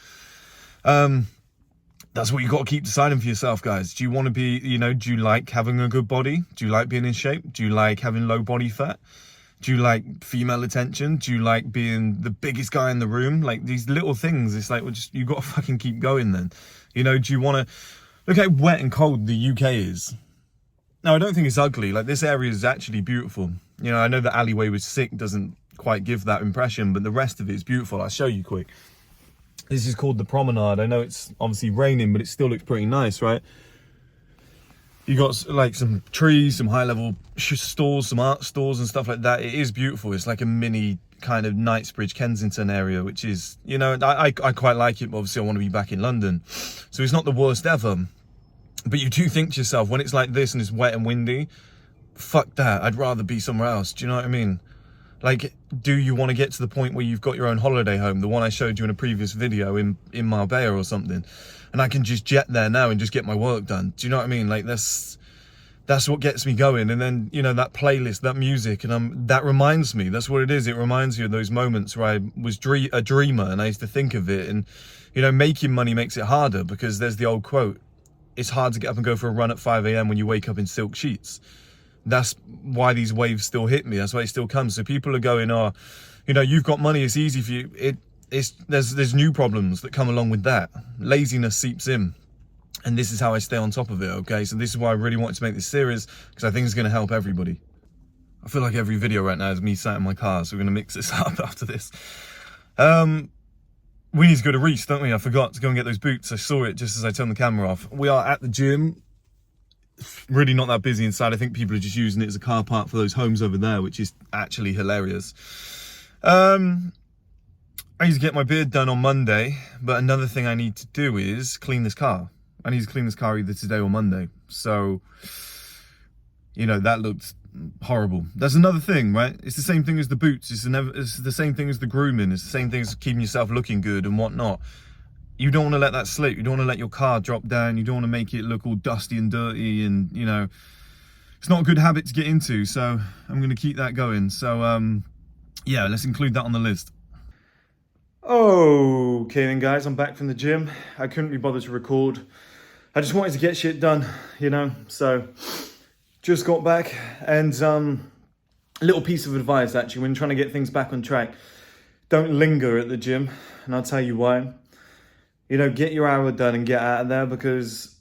That's what you got to keep deciding for yourself, guys. Do you want to be, you know, do you like having a good body? Do you like being in shape? Do you like having low body fat? Do you like female attention? Do you like being the biggest guy in the room? Like, these little things, it's like, well, just, you got to fucking keep going then. You know, do you want to, look how wet and cold the UK is. No, I don't think it's ugly. Like, this area is actually beautiful. You know, I know the alleyway was sick, doesn't quite give that impression, but the rest of it is beautiful. I'll show you quick. This is called the Promenade. I know it's obviously raining, but it still looks pretty nice, right? You got like some trees, some high-level stores, some art stores and stuff like that. It is beautiful. It's like a mini kind of Knightsbridge, Kensington area, which is, you know, I quite like it, but obviously I want to be back in London. So it's not the worst ever. But you do think to yourself, when it's like this and it's wet and windy, fuck that, I'd rather be somewhere else. Do you know what I mean? Like, do you want to get to the point where you've got your own holiday home? The one I showed you in a previous video in Marbella or something. And I can just jet there now and just get my work done. Do you know what I mean? Like, that's what gets me going. And then, you know, that playlist, that music, and that reminds me, that's what it is. It reminds you of those moments where I was a dreamer and I used to think of it. And, you know, making money makes it harder because there's the old quote, it's hard to get up and go for a run at 5 a.m. when you wake up in silk sheets. That's why these waves still hit me. That's why it still comes. So people are going, oh, you know, you've got money, it's easy for you. There's new problems that come along with that. Laziness seeps in. And this is how I stay on top of it, okay? So this is why I really wanted to make this series, because I think it's going to help everybody. I feel like every video right now is me sat in my car, so we're going to mix this up after this. We need to go to Reiss, don't we? I forgot to go and get those boots. I saw it just as I turned the camera off. We are at the gym. Really not that busy inside. I think people are just using it as a car park for those homes over there, which is actually hilarious. I need to get my beard done on Monday, but another thing I need to do is clean this car. I need to clean this car either today or Monday. So, you know, that looked horrible. That's another thing, right? It's the same thing as the boots. It's the same thing as the grooming. It's the same thing as keeping yourself looking good and whatnot. You don't want to let that slip. You don't want to let your car drop down. You don't want to make it look all dusty and dirty, and, you know, it's not a good habit to get into. So I'm going to keep that going. So, yeah, let's include that on the list. Okay then, guys, I'm back from the gym. I couldn't be bothered to record. I just wanted to get shit done, you know, so just got back. And a little piece of advice, actually, when trying to get things back on track, don't linger at the gym, and I'll tell you why. You know, get your hour done and get out of there, because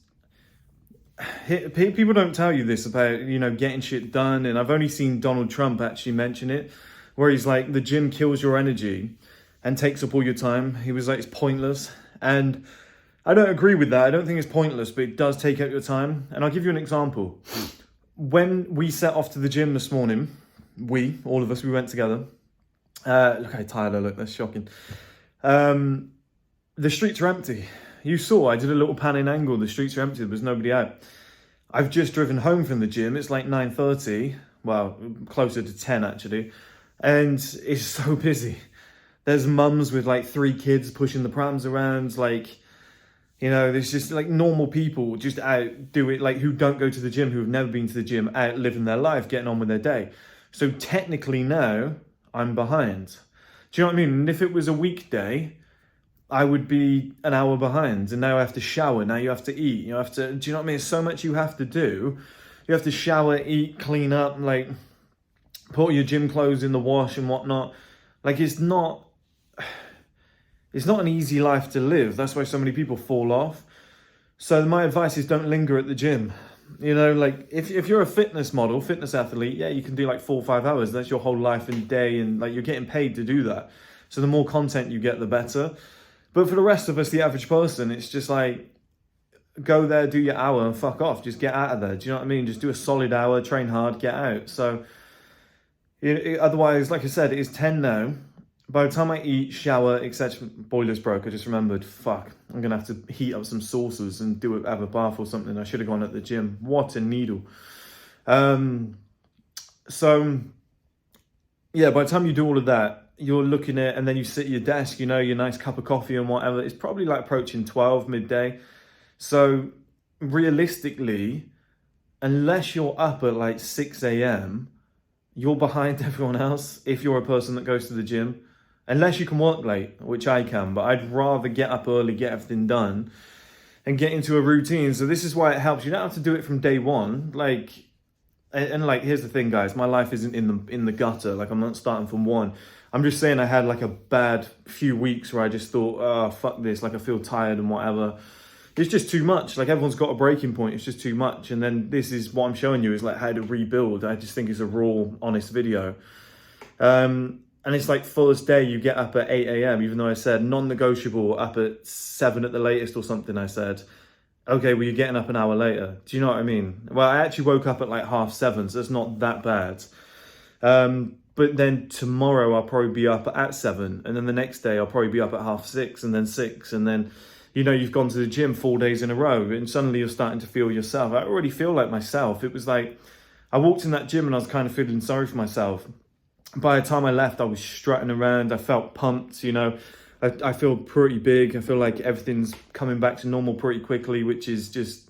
people don't tell you this about, you know, getting shit done. And I've only seen Donald Trump actually mention it, where he's like, the gym kills your energy and takes up all your time. He was like, it's pointless. And I don't agree with that. I don't think it's pointless, but it does take up your time. And I'll give you an example. When we set off to the gym this morning, all of us, we went together. Look how tired I look, that's shocking. The streets are empty. You saw, I did a little pan in angle. The streets are empty, there was nobody out. I've just driven home from the gym. It's like 9:30, well, closer to 10 actually. And it's so busy. There's mums with like 3 kids pushing the prams around, like, you know, there's just like normal people just out do it, like who don't go to the gym, who have never been to the gym, out living their life, getting on with their day. So technically now I'm behind. Do you know what I mean? And if it was a weekday, I would be an hour behind, and now I have to shower. Now you have to eat. You have to, do you know what I mean? There's so much you have to do. You have to shower, eat, clean up, like put your gym clothes in the wash and whatnot. Like it's not an easy life to live. That's why so many people fall off. So my advice is don't linger at the gym. You know, like if you're a fitness model, fitness athlete, yeah, you can do like 4 or 5 hours. That's your whole life and day, and like you're getting paid to do that. So the more content you get, the better. But for the rest of us, the average person, it's just like, go there, do your hour and fuck off. Just get out of there. Do you know what I mean? Just do a solid hour, train hard, get out. So otherwise, like I said, it is 10 now. By the time I eat, shower, etc., boiler's broke. I just remembered, fuck, I'm going to have to heat up some sauces and have a bath or something. I should have gone at the gym. What a needle. So, yeah, by the time you do all of that, you're looking at, and then you sit at your desk, you know, your nice cup of coffee and whatever. It's probably like approaching 12, midday. So, realistically, unless you're up at like 6 a.m., you're behind everyone else if you're a person that goes to the gym. Unless you can work late, which I can, but I'd rather get up early, get everything done, and get into a routine. So this is why it helps. You don't have to do it from day one. Like, and like, here's the thing, guys. My life isn't in the gutter. Like, I'm not starting from 1. I'm just saying I had like a bad few weeks where I just thought, oh, fuck this. Like, I feel tired and whatever. It's just too much. Like, everyone's got a breaking point. It's just too much. And then this is what I'm showing you is like how to rebuild. I just think it's a raw, honest video. And it's like fullest day, you get up at 8 a.m., even though I said non-negotiable up at 7 at the latest or something, I said. Okay, well, you're getting up an hour later. Do you know what I mean? Well, I actually woke up at like 7:30, so it's not that bad. But then tomorrow I'll probably be up at 7, and then the next day I'll probably be up at 6:30, and then 6, and then, you know, you've gone to the gym 4 days in a row, and suddenly you're starting to feel yourself. I already feel like myself. It was like, I walked in that gym and I was kind of feeling sorry for myself. By the time I left, I was strutting around. I felt pumped, you know. I feel pretty big. I feel like everything's coming back to normal pretty quickly, which is just,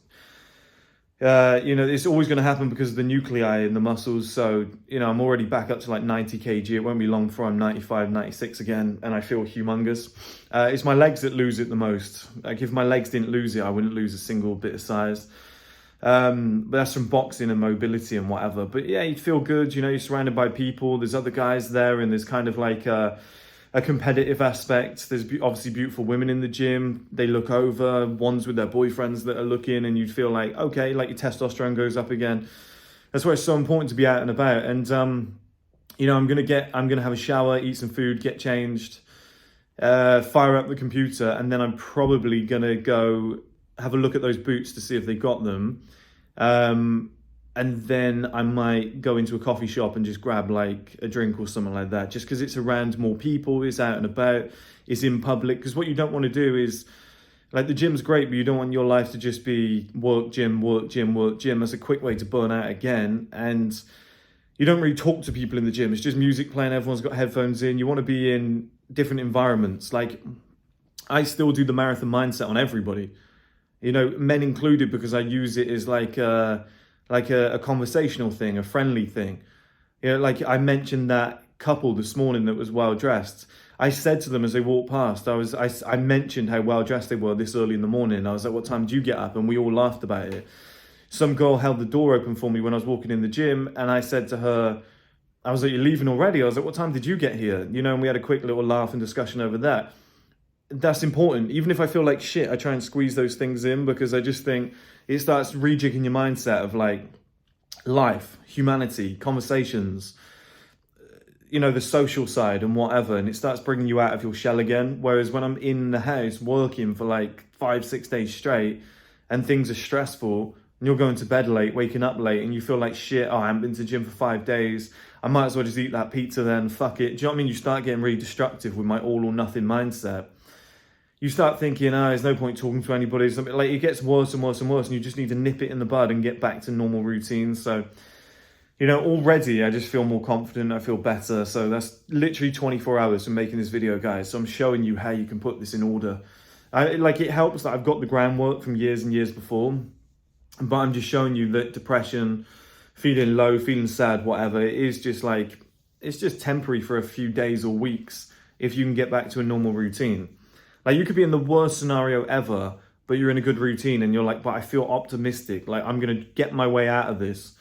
you know, it's always going to happen because of the nuclei in the muscles. So, you know, I'm already back up to like 90 kg. It won't be long before I'm 95, 96 again, and I feel humongous. It's my legs that lose it the most. Like, if my legs didn't lose it, I wouldn't lose a single bit of size. But that's from boxing and mobility and whatever. But yeah, you feel good, you know, you're surrounded by people, there's other guys there, and there's kind of like a competitive aspect. There's obviously beautiful women in the gym. They look over, ones with their boyfriends that are looking, and you'd feel like, okay, like your testosterone goes up again. that's why it's so important to be out and about. And you know, I'm gonna have a shower, eat some food, get changed, fire up the computer, and then I'm probably gonna go have a look at those boots to see if they got them. And then I might go into a coffee shop and just grab like a drink or something like that, just because it's around more people, it's out and about, it's in public. Because what you don't want to do is, like, the gym's great, but you don't want your life to just be work, gym, work, gym, work, gym. That's a quick way to burn out again. And you don't really talk to people in the gym. It's just music playing, everyone's got headphones in. You want to be in different environments. Like, I still do the marathon mindset on everybody, you know, men included, because I use it as like a conversational thing, a friendly thing. You know, like I mentioned that couple this morning that was well dressed. I said to them as they walked past, I mentioned how well dressed they were this early in the morning. I was like, what time did you get up? And we all laughed about it. Some girl held the door open for me when I was walking in the gym, and I said to her, I was like, you're leaving already? I was like, what time did you get here? You know, and we had a quick little laugh and discussion over that. That's important. Even if I feel like shit, I try and squeeze those things in, because I just think it starts rejigging your mindset of like life, humanity, conversations, you know, the social side and whatever, and it starts bringing you out of your shell again. Whereas when I'm in the house working for like 5-6 days straight and things are stressful, and you're going to bed late, waking up late, and you feel like shit, oh, I haven't been to the gym for 5 days, I might as well just eat that pizza then, fuck it. Do you know what I mean? You start getting really destructive with my all or nothing mindset. You start thinking, there's no point talking to anybody. Something like, it gets worse and worse and worse, and you just need to nip it in the bud and get back to normal routines. So, you know, already I just feel more confident, I feel better. So that's literally 24 hours from making this video, guys. So I'm showing you how you can put this in order. It helps that I've got the groundwork from years and years before, but I'm just showing you that depression, feeling low, feeling sad, whatever, it is just like, it's just temporary for a few days or weeks if you can get back to a normal routine. Like, you could be in the worst scenario ever, but you're in a good routine and you're like, but I feel optimistic. Like, I'm going to get my way out of this.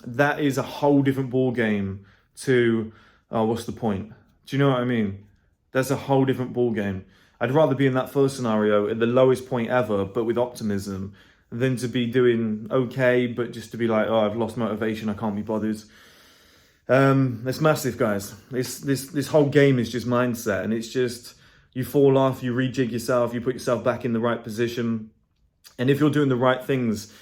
That is a whole different ball game to, oh, what's the point? Do you know what I mean? That's a whole different ball game. I'd rather be in that first scenario at the lowest point ever, but with optimism, than to be doing okay, but just to be like, oh, I've lost motivation, I can't be bothered. It's massive, guys. This whole game is just mindset, and it's just, you fall off, you rejig yourself, you put yourself back in the right position. And if you're doing the right things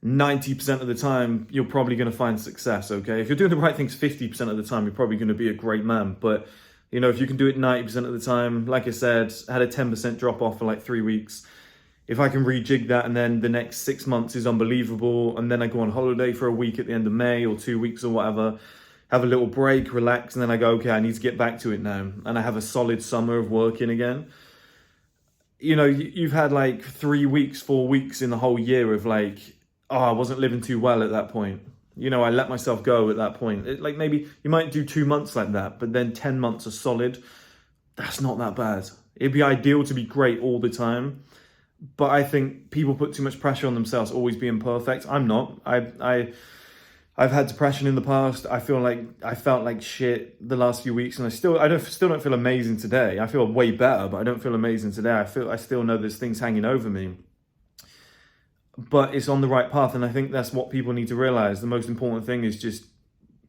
90% of the time, you're probably going to find success, okay? If you're doing the right things 50% of the time, you're probably going to be a great man. But, you know, if you can do it 90% of the time, like I said, I had a 10% drop off for like 3 weeks. If I can rejig that, and then the next 6 months is unbelievable, and then I go on holiday for a week at the end of May or 2 weeks or whatever, have a little break, relax, and then I go, okay, I need to get back to it now. And I have a solid summer of working again. You know, you've had like 3 weeks, 4 weeks in the whole year of like, oh, I wasn't living too well at that point. You know, I let myself go at that point. Like, maybe you might do 2 months like that, but then 10 months are solid. That's not that bad. It'd be ideal to be great all the time. But I think people put too much pressure on themselves, always being perfect. I'm not. I've had depression in the past. I felt like shit the last few weeks, and I still don't feel amazing today. I feel way better, but I don't feel amazing today. I still know there's things hanging over me. But it's on the right path, and I think that's what people need to realize. The most important thing is just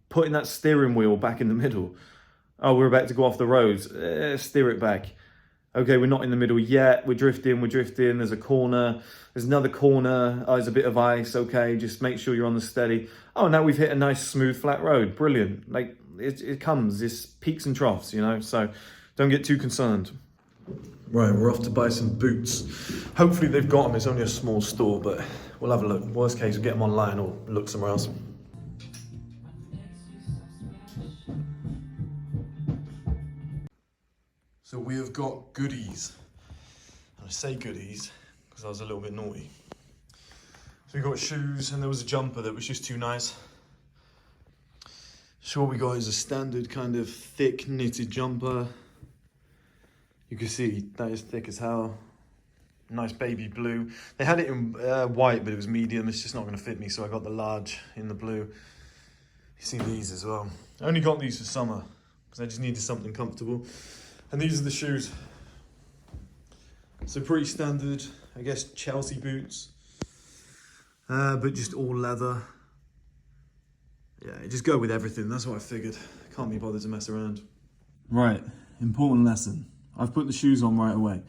putting that steering wheel back in the middle. Oh, we're about to go off the roads. Steer it back. Okay, we're not in the middle yet. We're drifting. There's a corner. There's another corner. Oh, there's a bit of ice. Okay, just make sure you're on the steady. Oh, now we've hit a nice, smooth, flat road. Brilliant. Like, it comes. It's peaks and troughs, you know? So don't get too concerned. Right, we're off to buy some boots. Hopefully they've got them. It's only a small store, but we'll have a look. Worst case, we'll get them online or look somewhere else. So we have got goodies. And I say goodies because I was a little bit naughty. So we got shoes, and there was a jumper that was just too nice. So what we got is a standard kind of thick knitted jumper. You can see that is thick as hell. Nice baby blue. They had it in white, but it was medium. It's just not going to fit me, so I got the large in the blue. You see these as well. I only got these for summer because I just needed something comfortable. And these are the shoes. So pretty standard, I guess, Chelsea boots. But just all leather. Yeah, just go with everything. That's what I figured. Can't be bothered to mess around. Right, important lesson. I've put the shoes on right away.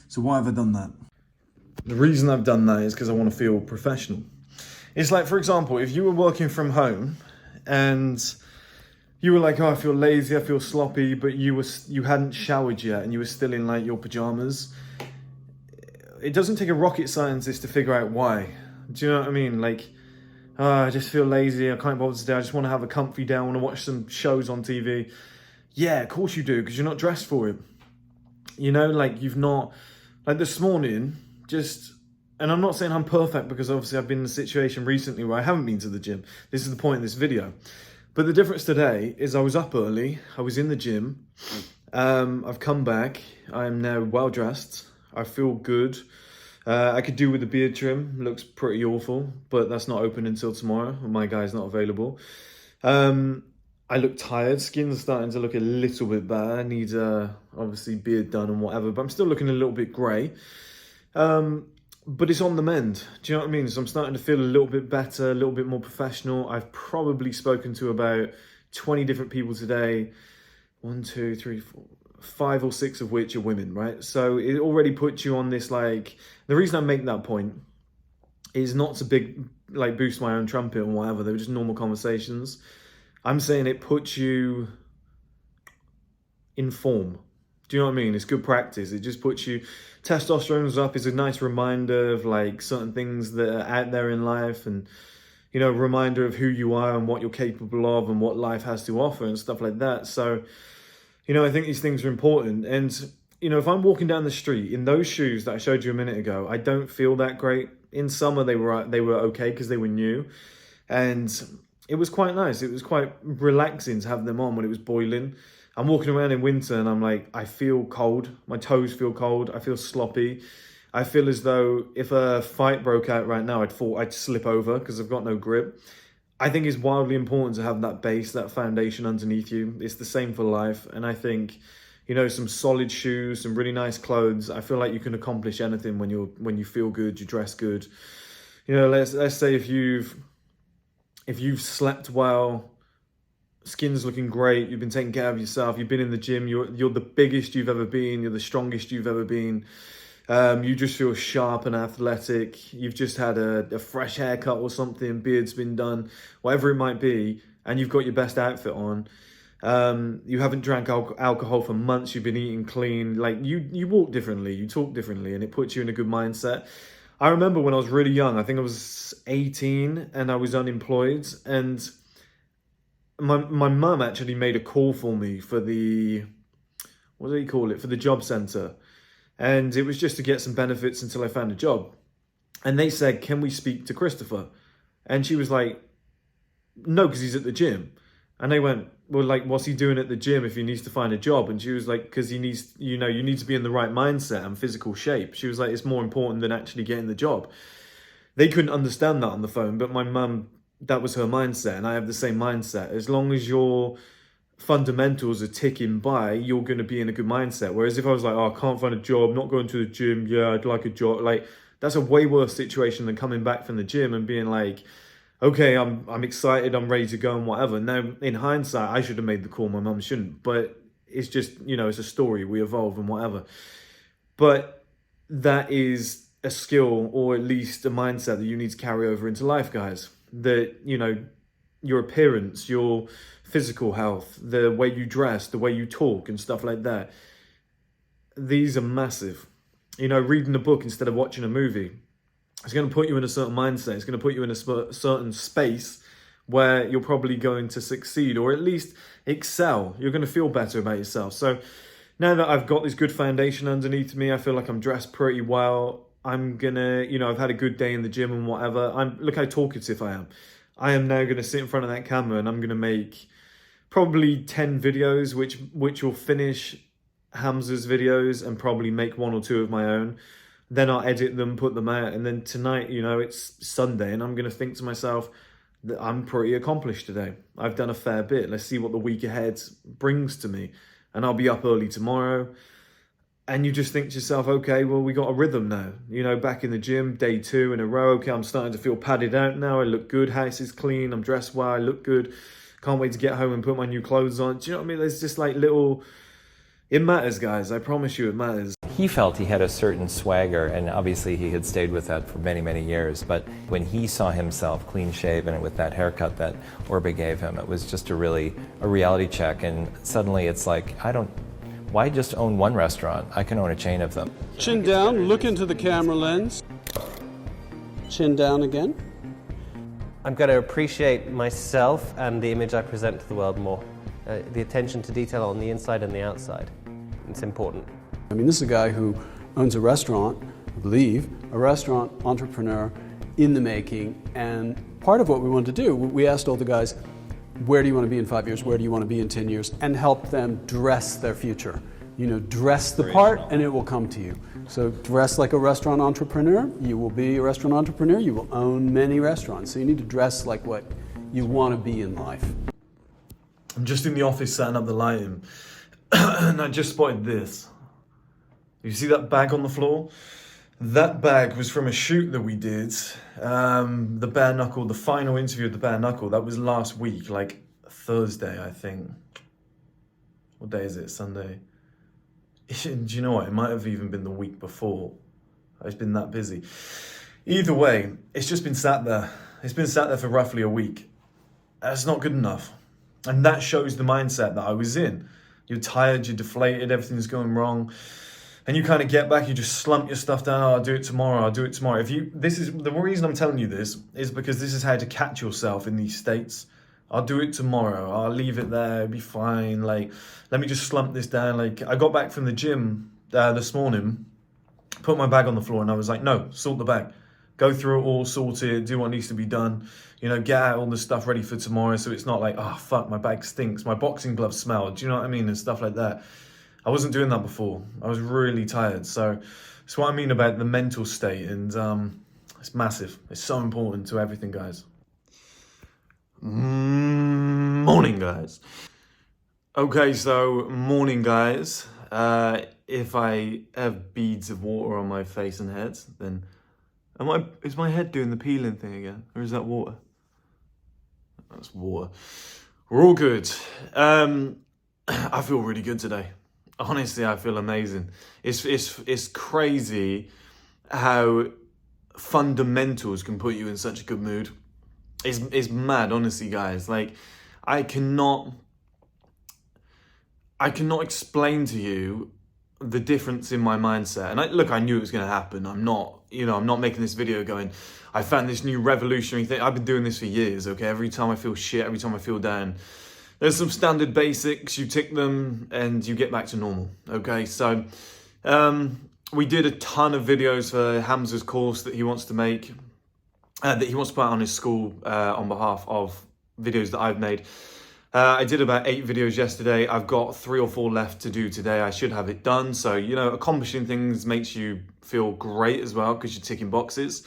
So why have I done that? The reason I've done that is because I want to feel professional. It's like, for example, if you were working from home and you were like, oh, I feel lazy, I feel sloppy, but you hadn't showered yet and you were still in like your pajamas. It doesn't take a rocket scientist to figure out why. Do you know what I mean? Like, I just feel lazy, I can't bother today, I just want to have a comfy day, I want to watch some shows on TV. Yeah, of course you do, because you're not dressed for it. You know, like you've not, like this morning, and I'm not saying I'm perfect because obviously I've been in a situation recently where I haven't been to the gym. This is the point of this video. But the difference today is I was up early, I was in the gym, I've come back, I am now well dressed, I feel good. I could do with the beard trim, looks pretty awful, but that's not open until tomorrow, and my guy's not available. I look tired, skin's starting to look a little bit better, I need obviously beard done and whatever, but I'm still looking a little bit grey. But it's on the mend, do you know what I mean? So I'm starting to feel a little bit better, a little bit more professional. I've probably spoken to about 20 different people today. 1, 2, 3, 4, 5 or 6 of which are women, right? So it already puts you on this, like, the reason I make that point is not to boost my own trumpet or whatever. They were just normal conversations. I'm saying it puts you in form. Do you know what I mean? It's good practice. It just puts you, testosterone's up. It's a nice reminder of like certain things that are out there in life, and, you know, reminder of who you are and what you're capable of and what life has to offer and stuff like that. So, you know, I think these things are important. And, you know, if I'm walking down the street in those shoes that I showed you a minute ago, I don't feel that great. In summer, they were okay because they were new. And it was quite nice. It was quite relaxing to have them on when it was boiling. I'm walking around in winter and I'm like, I feel cold. My toes feel cold. I feel sloppy. I feel as though if a fight broke out right now, I'd slip over because I've got no grip. I think it's wildly important to have that base, that foundation underneath you. It's the same for life. And I think, you know, some solid shoes, some really nice clothes. I feel like you can accomplish anything when you feel good, you dress good. You know, let's say if you've slept well, skin's looking great, you've been taking care of yourself, you've been in the gym, you're the biggest you've ever been, you're the strongest you've ever been. You just feel sharp and athletic. You've just had a fresh haircut or something, beard's been done, whatever it might be, and you've got your best outfit on. You haven't drank alcohol for months, you've been eating clean. Like you walk differently, you talk differently, and it puts you in a good mindset. I remember when I was really young, I think I was 18 and I was unemployed, and my mum actually made a call for me for the, what do you call it, for the job centre. And it was just to get some benefits until I found a job. And they said, can we speak to Christopher? And she was like, no, because he's at the gym. And they went, well, like, what's he doing at the gym if he needs to find a job? And she was like, because he needs, you know, you need to be in the right mindset and physical shape. She was like, it's more important than actually getting the job. They couldn't understand that on the phone, but my mum, that was her mindset. And I have the same mindset. As long as your fundamentals are ticking by, you're going to be in a good mindset. Whereas if I was like, oh, I can't find a job, not going to the gym, yeah, I'd like a job. Like, that's a way worse situation than coming back from the gym and being like, okay, I'm excited, I'm ready to go and whatever. Now, in hindsight, I should have made the call, my mum shouldn't. But it's just, you know, it's a story, we evolve and whatever. But that is a skill, or at least a mindset that you need to carry over into life, guys. That, you know, your appearance, your physical health, the way you dress, the way you talk and stuff like that. These are massive. You know, reading a book instead of watching a movie, it's going to put you in a certain mindset. It's going to put you in a certain space where you're probably going to succeed, or at least excel. You're going to feel better about yourself. So now that I've got this good foundation underneath me, I feel like I'm dressed pretty well. I'm going to, you know, I've had a good day in the gym and whatever. Look how talkative I am. I am now going to sit in front of that camera and I'm going to make probably 10 videos, which will finish Hamza's videos and probably make 1 or 2 of my own. Then I'll edit them, put them out. And then tonight, you know, it's Sunday and I'm going to think to myself that I'm pretty accomplished today. I've done a fair bit. Let's see what the week ahead brings to me. And I'll be up early tomorrow. And you just think to yourself, okay, well, we got a rhythm now. You know, back in the gym, day 2 in a row. Okay, I'm starting to feel padded out now. I look good. House is clean. I'm dressed well. I look good. Can't wait to get home and put my new clothes on. Do you know what I mean? There's just like little... It matters, guys. I promise you it matters. He felt he had a certain swagger, and obviously he had stayed with that for many, many years. But when he saw himself clean shaven and with that haircut that Orbe gave him, it was just a reality check. And suddenly it's like, why just own one restaurant? I can own a chain of them. Chin down, look into the camera lens. Chin down again. I'm going to appreciate myself and the image I present to the world more. The attention to detail on the inside and the outside. It's important. I mean, this is a guy who owns a restaurant, I believe, a restaurant entrepreneur in the making. And part of what we wanted to do, we asked all the guys, where do you want to be in 5 years? Where do you want to be in 10 years? And help them dress their future. You know, dress the part and it will come to you. So dress like a restaurant entrepreneur, you will be a restaurant entrepreneur, you will own many restaurants. So you need to dress like what you want to be in life. I'm just in the office setting up the lighting and I just spotted this. You see that bag on the floor? That bag was from a shoot that we did, the Bare Knuckle, the final interview of the Bare Knuckle. That was last week, like Thursday, I think. What day is it? Sunday? Do you know what? It might have even been the week before. I've been that busy. Either way, it's just been sat there. It's been sat there for roughly a week. That's not good enough. And that shows the mindset that I was in. You're tired, you're deflated, everything's going wrong. And you kind of get back, you just slump your stuff down. Oh, I'll do it tomorrow. I'll do it tomorrow. This is the reason I'm telling you this is because this is how to catch yourself in these states. I'll do it tomorrow. I'll leave it there. It'll be fine. Like, let me just slump this down. Like, I got back from the gym this morning, put my bag on the floor, and I was like, no, sort the bag. Go through it all, sort it, do what needs to be done. You know, get out all the stuff ready for tomorrow, so it's not like, oh fuck, my bag stinks. My boxing gloves smell. Do you know what I mean? And stuff like that. I wasn't doing that before. I was really tired. So it's what I mean about the mental state. And it's massive. It's so important to everything, guys. Morning, guys. Okay, so morning, guys. If I have beads of water on my face and head, then is my head doing the peeling thing again? Or is that water? That's water. We're all good. I feel really good today. Honestly, I feel amazing. It's crazy how fundamentals can put you in such a good mood. It's mad, honestly, guys. Like, I cannot explain to you the difference in my mindset. And I knew it was going to happen. I'm not making this video going, I found this new revolutionary thing. I've been doing this for years, okay? Every time I feel shit, every time I feel down, there's some standard basics, you tick them and you get back to normal, okay? So we did a ton of videos for Hamza's course that he wants to make, that he wants to put out on his school on behalf of videos that I've made. I did about 8 videos yesterday. I've got 3 or 4 left to do today. I should have it done. So, you know, accomplishing things makes you feel great as well because you're ticking boxes.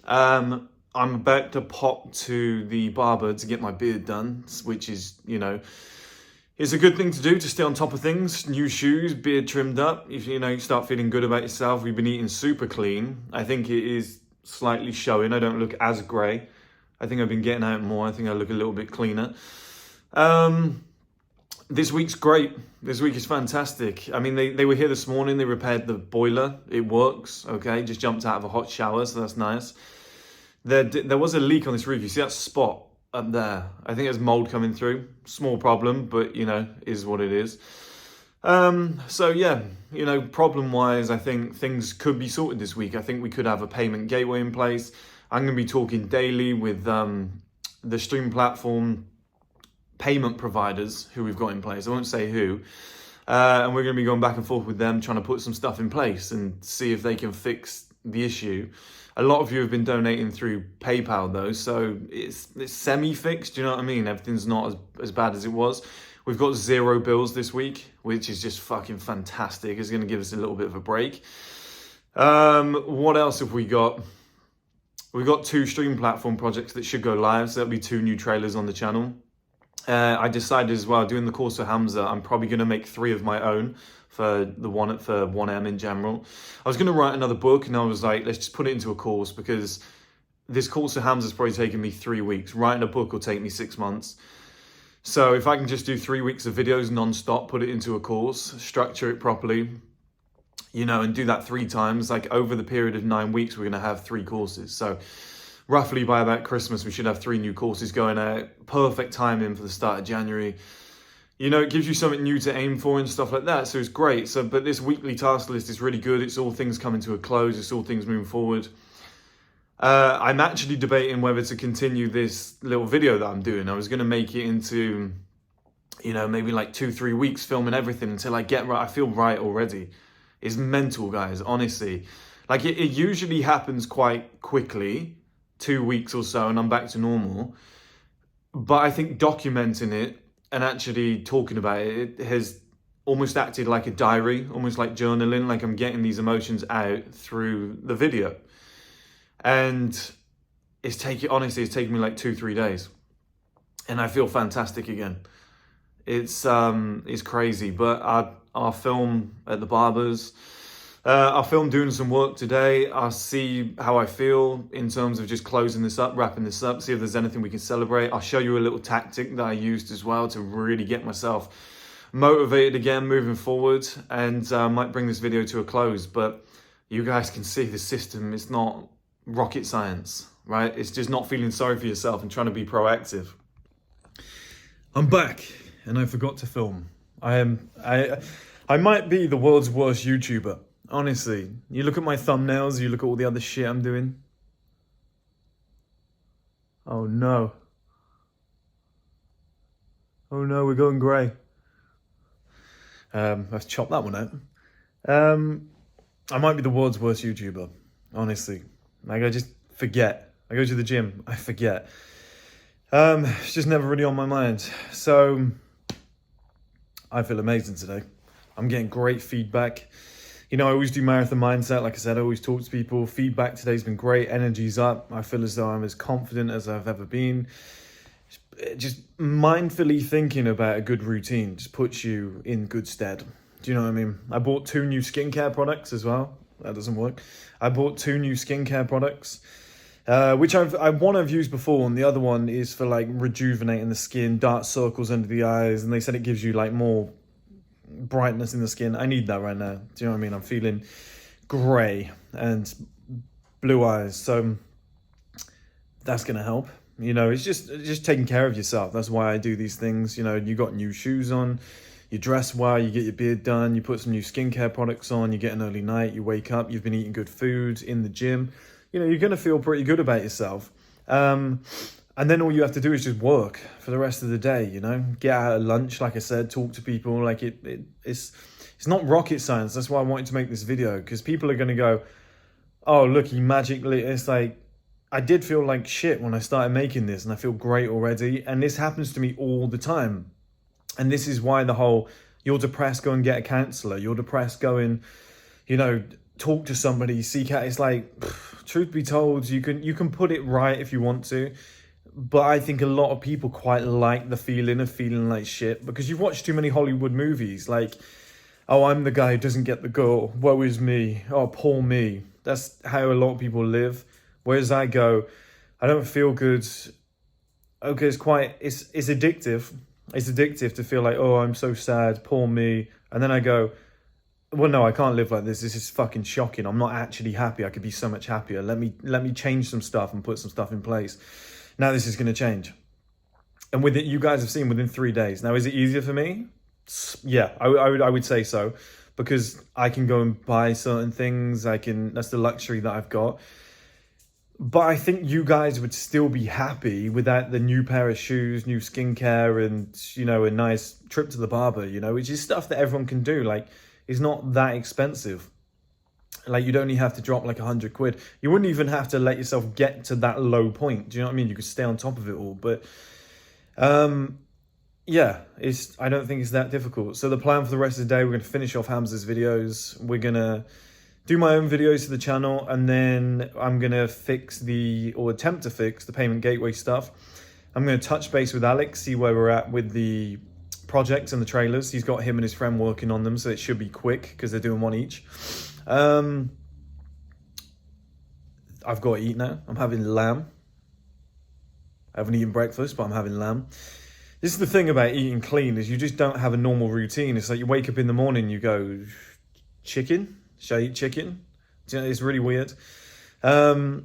I'm about to pop to the barber to get my beard done, which is, you know, it's a good thing to do to stay on top of things. New shoes, beard trimmed up. If, you know, you start feeling good about yourself. We've been eating super clean. I think it is slightly showing. I don't look as grey. I think I've been getting out more. I think I look a little bit cleaner. This week's great. This week is fantastic. I mean, they were here this morning. They repaired the boiler. It works, okay? Just jumped out of a hot shower, so that's nice. There was a leak on this roof. You see that spot up there? I think there's mold coming through. Small problem, but, you know, is what it is. So, yeah, you know, problem-wise, I think things could be sorted this week. I think we could have a payment gateway in place. I'm going to be talking daily with the stream platform payment providers who we've got in place. I won't say who. And we're going to be going back and forth with them, trying to put some stuff in place and see if they can fix the issue. A lot of you have been donating through PayPal though, so it's semi-fixed, you know what I mean? Everything's not as bad as it was. We've got 0 bills this week, which is just fucking fantastic. It's going to give us a little bit of a break. What else have we got? We've got 2 stream platform projects that should go live, so there'll be 2 new trailers on the channel. I decided as well, doing the course for Hamza, I'm probably going to make 3 of my own for the one for 1M in general. I was going to write another book, and I was like, let's just put it into a course, because this course for Hamza's probably taken me 3 weeks. Writing a book will take me 6 months. So if I can just do 3 weeks of videos non-stop, put it into a course, structure it properly, you know, and do that 3 times, like over the period of 9 weeks, we're going to have 3 courses. So roughly by about Christmas, we should have 3 new courses going out. Perfect timing for the start of January. You know, it gives you something new to aim for and stuff like that. So it's great. So, but this weekly task list is really good. It's all things coming to a close. It's all things moving forward. I'm actually debating whether to continue this little video that I'm doing. I was going to make it into, you know, maybe like 2-3 weeks filming everything until I get right. I feel right already. It's mental, guys, honestly. Like it usually happens quite quickly, 2 weeks or so, and I'm back to normal. But I think documenting it and actually talking about it, it has almost acted like a diary, almost like journaling, like I'm getting these emotions out through the video. And it's taken me like 2-3 days, and I feel fantastic again. It's crazy, but I'll film at the barbers. I'll film doing some work today. I'll see how I feel in terms of just closing this up, wrapping this up, see if there's anything we can celebrate. I'll show you a little tactic that I used as well to really get myself motivated again moving forward, and might bring this video to a close. But you guys can see the system is not rocket science, right? It's just not feeling sorry for yourself and trying to be proactive. I'm back, and I forgot to film. I might be the world's worst YouTuber. Honestly, you look at my thumbnails, you look at all the other shit I'm doing. Oh no. Oh no, we're going grey. Let's chop that one out. I might be the world's worst YouTuber, honestly. Like, I just forget. I go to the gym, I forget. It's just never really on my mind. So, I feel amazing today. I'm getting great feedback. You know, I always do marathon mindset. Like I said, I always talk to people. Feedback today's been great. Energy's up. I feel as though I'm as confident as I've ever been. Just mindfully thinking about a good routine just puts you in good stead. Do you know what I mean? I bought 2 new skincare products as well. That doesn't work. I bought 2 new skincare products, which one I've used before, and the other one is for like rejuvenating the skin, dark circles under the eyes, and they said it gives you like more brightness in the skin. I need that right now. Do you know what I mean? I'm feeling grey and blue eyes, so that's gonna help. You know, it's just taking care of yourself. That's why I do these things. You know, you got new shoes on, you dress well, you get your beard done, you put some new skincare products on, you get an early night, you wake up, you've been eating good food in the gym. You know, you're going to feel pretty good about yourself. And then all you have to do is just work for the rest of the day, you know? Get out at lunch, like I said, talk to people. Like it's not rocket science. That's why I wanted to make this video, because people are going to go, oh, look, he magically... It's like, I did feel like shit when I started making this, and I feel great already. And this happens to me all the time. And this is why the whole, you're depressed, go and get a counselor. You're depressed, go and, you know, talk to somebody, seek out. It's like, truth be told, you can put it right if you want to. But I think a lot of people quite like the feeling of feeling like shit, because you've watched too many Hollywood movies. Like, oh, I'm the guy who doesn't get the girl. Woe is me. Oh, poor me. That's how a lot of people live. Whereas I go, I don't feel good. Okay, it's addictive. It's addictive to feel like, oh, I'm so sad, poor me. And then I go, well, no, I can't live like this. This is fucking shocking. I'm not actually happy. I could be so much happier. Let me change some stuff and put some stuff in place. Now this is going to change. And with it, you guys have seen within 3 days. Now, is it easier for me? Yeah, I would say so, because I can go and buy certain things. That's the luxury that I've got. But I think you guys would still be happy without the new pair of shoes, new skincare, and, you know, a nice trip to the barber, you know, which is stuff that everyone can do. Like, it's not that expensive. Like, you'd only have to drop like 100 quid. You wouldn't even have to let yourself get to that low point. Do you know what I mean? You could stay on top of it all. But, yeah, I don't think it's that difficult. So the plan for the rest of the day, we're going to finish off Hamza's videos. We're going to do my own videos to the channel, and then I'm going to attempt to fix the payment gateway stuff. I'm going to touch base with Alex, see where we're at with the projects and the trailers. He's got him and his friend working on them, so it should be quick because they're doing one each. I've got to eat now. I'm having lamb. I haven't eaten breakfast, but I'm having lamb. This is the thing about eating clean, is you just don't have a normal routine. It's like you wake up in the morning, you go, chicken? Should I eat chicken? It's really weird. But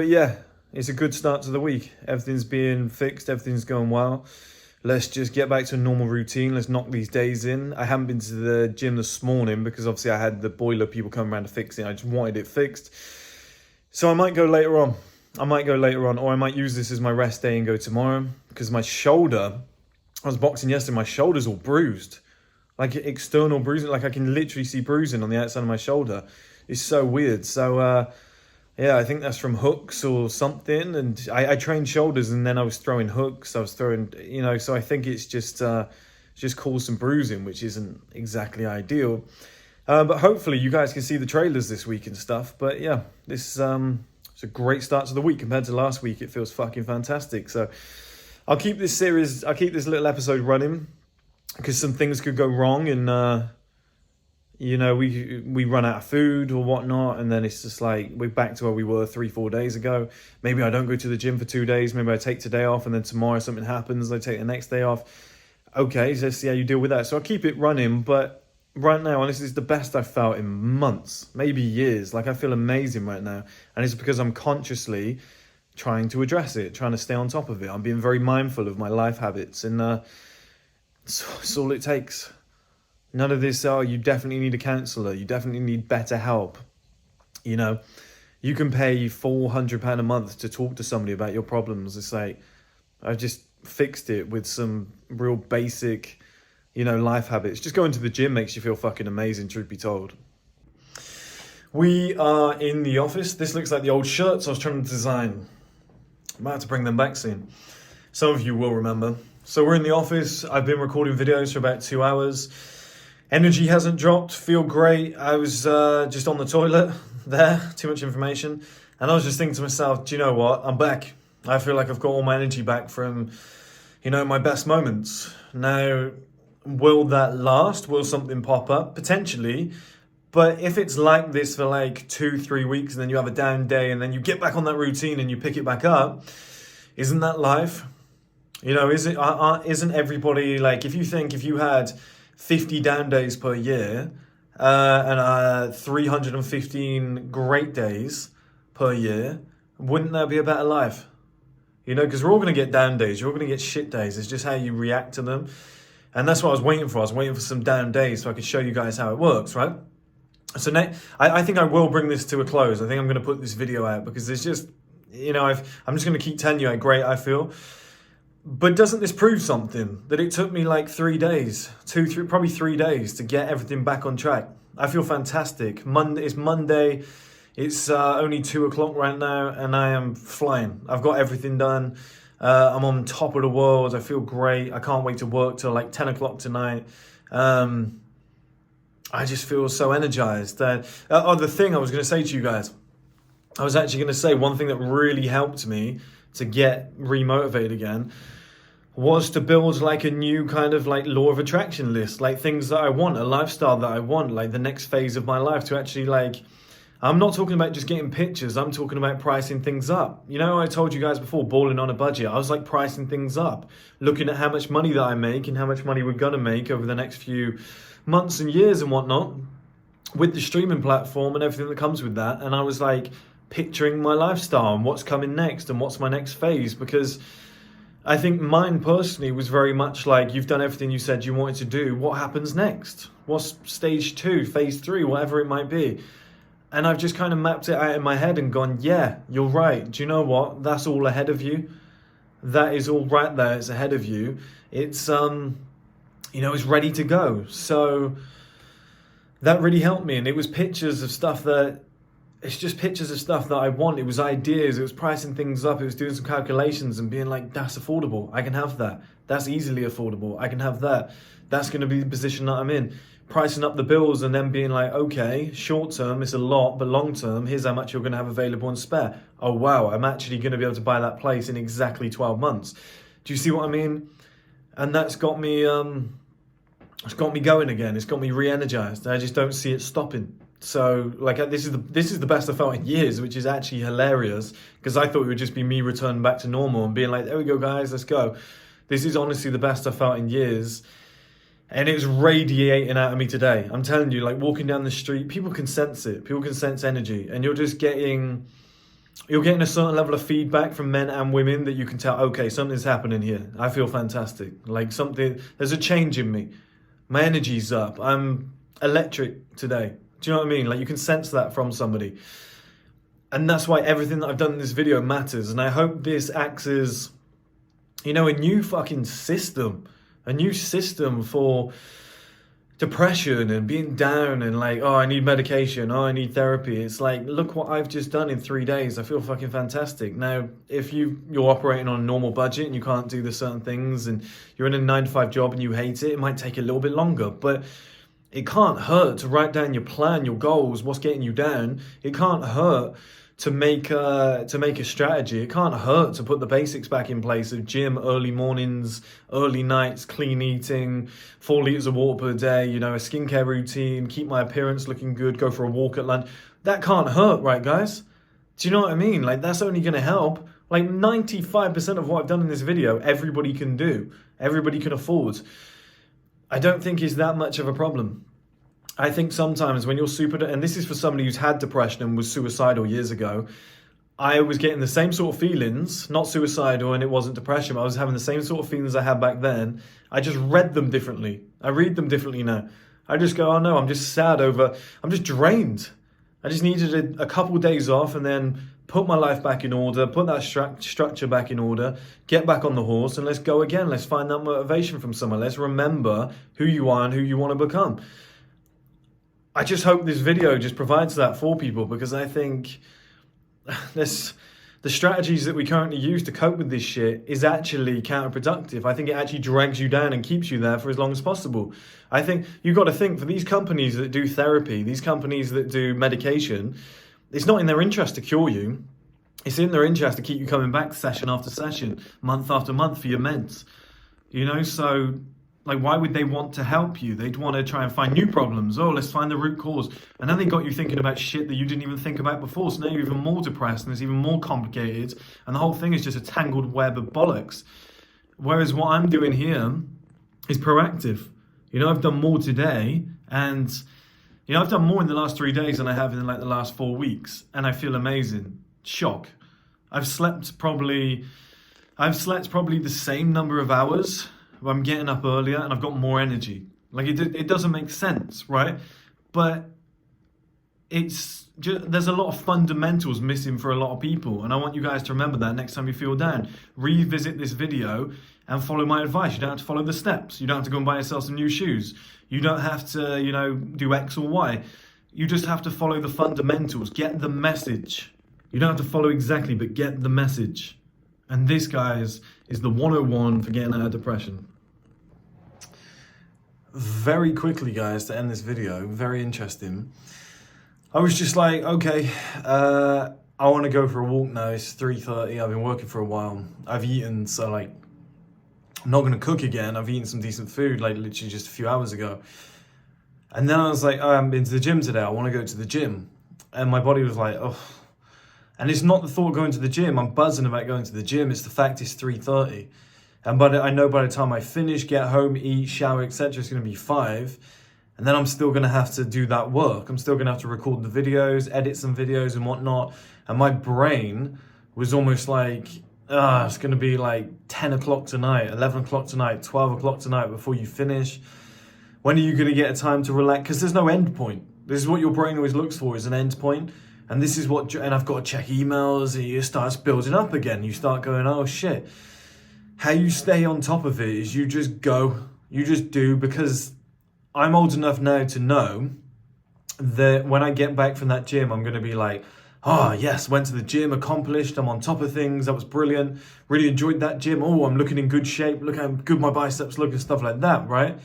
yeah, it's a good start to the week. Everything's being fixed. Everything's going well. Let's just get back to a normal routine. Let's knock these days in. I haven't been to the gym this morning because obviously I had the boiler people come around to fix it. I just wanted it fixed. So I might go later on. Or I might use this as my rest day and go tomorrow. Because my shoulder, I was boxing yesterday, my shoulder's all bruised. Like external bruising, like I can literally see bruising on the outside of my shoulder. It's so weird. So yeah, I think that's from hooks or something. And I trained shoulders and then I was throwing hooks. I was throwing, so I think it's just caused some bruising, which isn't exactly ideal. But hopefully you guys can see the trailers this week and stuff. But yeah, this it's a great start to the week compared to last week. It feels fucking fantastic. So I'll keep this little episode running because some things could go wrong and, we run out of food or whatnot. And then it's just like, we're back to where we were 3-4 days ago. Maybe I don't go to the gym for 2 days. Maybe I take today off and then tomorrow something happens. I take the next day off. Okay, so let's see how you deal with that. So I'll keep it running, but right now, honestly, it's the best I've felt in months, maybe years. Like I feel amazing right now. And it's because I'm consciously trying to address it, trying to stay on top of it. I'm being very mindful of my life habits, and it's all it takes. None of this, you definitely need a counsellor. You definitely need better help. You can pay £400 a month to talk to somebody about your problems. It's like, I just fixed it with some real basic, life habits. Just going to the gym makes you feel fucking amazing, truth be told. We are in the office. This looks like the old shirts I was trying to design. I'm about to bring them back soon. Some of you will remember. So we're in the office. I've been recording videos for about 2 hours. Energy hasn't dropped. Feel great. I was just on the toilet there. Too much information. And I was just thinking to myself, do you know what? I'm back. I feel like I've got all my energy back from, my best moments. Now, will that last? Will something pop up? Potentially. But if it's like this for like 2-3 weeks and then you have a down day and then you get back on that routine and you pick it back up, isn't that life? Isn't everybody like, if you had 50 down days per year and 315 great days per year, wouldn't that be a better life? Because we're all going to get down days. You're all going to get shit days. It's just how you react to them. And that's what I was waiting for. I was waiting for some down days so I could show you guys how it works, right? So now, I think I will bring this to a close. I think I'm going to put this video out because it's just, I'm just going to keep telling you how great I feel. But doesn't this prove something? That it took me like 3 days, probably 3 days to get everything back on track. I feel fantastic. It's Monday. It's only 2 o'clock right now and I am flying. I've got everything done. I'm on top of the world. I feel great. I can't wait to work till like 10 o'clock tonight. I just feel so energized. The thing I was going to say to you guys, I was actually going to say one thing that really helped me to get remotivated again was to build like a new kind of like law of attraction list, like things that I want, a lifestyle that I want, like the next phase of my life to actually like, I'm not talking about just getting pictures. I'm talking about pricing things up. I told you guys before, balling on a budget. I was like pricing things up, looking at how much money that I make and how much money we're going to make over the next few months and years and whatnot with the streaming platform and everything that comes with that. And I was like picturing my lifestyle and what's coming next and what's my next phase, because I think mine personally was very much like, you've done everything you said you wanted to do. What happens next? What's stage 2, phase 3, whatever it might be? And I've just kind of mapped it out in my head and gone, yeah, you're right. Do you know what? That's all ahead of you. That is all right there. It's ahead of you. It's, it's ready to go. So that really helped me. And it was pictures of stuff that it's just pictures of stuff that I want. It was ideas, it was pricing things up, it was doing some calculations and being like, that's affordable, I can have that. That's easily affordable, I can have that. That's going to be the position that I'm in. Pricing up the bills and then being like, okay, short term it's a lot, but long term, here's how much you're going to have available and spare. Oh wow, I'm actually going to be able to buy that place in exactly 12 months. Do you see what I mean? And that's got me, it's got me going again. It's got me re-energized. I just don't see it stopping. So like this is the best I've felt in years, which is actually hilarious, because I thought it would just be me returning back to normal and being like, there we go guys, let's go. This is honestly the best I've felt in years, and it's radiating out of me today. I'm telling you, like walking down the street, people can sense it. People can sense energy, and you're getting a certain level of feedback from men and women that you can tell, okay, something's happening here. I feel fantastic. Like there's a change in me. My energy's up. I'm electric today. Do you know what I mean? Like you can sense that from somebody. And that's why everything that I've done in this video matters. And I hope this acts as, a new fucking system. A new system for depression and being down and like, oh, I need medication. Oh, I need therapy. It's like, look what I've just done in 3 days. I feel fucking fantastic. Now, if you're operating on a normal budget and you can't do the certain things and you're in a 9-to-5 job and you hate it might take a little bit longer, but it can't hurt to write down your plan, your goals, what's getting you down. It can't hurt to make a strategy. It can't hurt to put the basics back in place of gym, early mornings, early nights, clean eating, 4 liters of water per day, a skincare routine, keep my appearance looking good, go for a walk at lunch. That can't hurt, right, guys? Do you know what I mean? Like, that's only going to help. Like, 95% of what I've done in this video, everybody can do. Everybody can afford. I don't think it's that much of a problem. I think sometimes when you're and this is for somebody who's had depression and was suicidal years ago, I was getting the same sort of feelings, not suicidal and it wasn't depression, but I was having the same sort of feelings I had back then. I just read them differently. I read them differently now. I just go, oh no, I'm just sad I'm just drained. I just needed a couple of days off and then put my life back in order, put that structure back in order, get back on the horse and let's go again. Let's find that motivation from somewhere. Let's remember who you are and who you want to become. I just hope this video just provides that for people, because I think the strategies that we currently use to cope with this shit is actually counterproductive. I think it actually drags you down and keeps you there for as long as possible. I think you've got to think, for these companies that do therapy, these companies that do medication, it's not in their interest to cure you. It's in their interest to keep you coming back session after session, month after month for your meds. So like, why would they want to help you? They'd want to try and find new problems. Oh, let's find the root cause. And then they got you thinking about shit that you didn't even think about before. So now you're even more depressed and it's even more complicated. And the whole thing is just a tangled web of bollocks. Whereas what I'm doing here is proactive. I've done more today, and I've done more in the last 3 days than I have in like the last 4 weeks. And I feel amazing. Shock. I've slept probably the same number of hours. I'm getting up earlier and I've got more energy. Like it doesn't make sense, right? But it's just, there's a lot of fundamentals missing for a lot of people, and I want you guys to remember that next time you feel down. Revisit this video and follow my advice. You don't have to follow the steps. You don't have to go and buy yourself some new shoes. You don't have to, do X or Y. You just have to follow the fundamentals. Get the message. You don't have to follow exactly, but get the message. And this, guys, is the 101 for getting out of depression. Very quickly, guys, to end this video, very interesting. I was just like, okay, I want to go for a walk now. It's 3:30. I've been working for a while. I've eaten, so like, I'm not going to cook again. I've eaten some decent food, like literally just a few hours ago. And then I was like, oh, I'm into the gym today. I want to go to the gym. And my body was like, oh. And it's not the thought of going to the gym. I'm buzzing about going to the gym. It's the fact it's 3:30. And I know by the time I finish, get home, eat, shower, etc., it's going to be 5. And then I'm still going to have to do that work. I'm still going to have to record the videos, edit some videos and whatnot. And my brain was almost like, it's going to be like 10 o'clock tonight, 11 o'clock tonight, 12 o'clock tonight before you finish. When are you going to get a time to relax? Because there's no end point. This is what your brain always looks for, is an end point. And this is and I've got to check emails, and it starts building up again. You start going, oh shit. How you stay on top of it is you just go, you just do, because I'm old enough now to know that when I get back from that gym, I'm going to be like, oh, yes, went to the gym, accomplished, I'm on top of things, that was brilliant, really enjoyed that gym, oh, I'm looking in good shape, look how good my biceps look and stuff like that, right?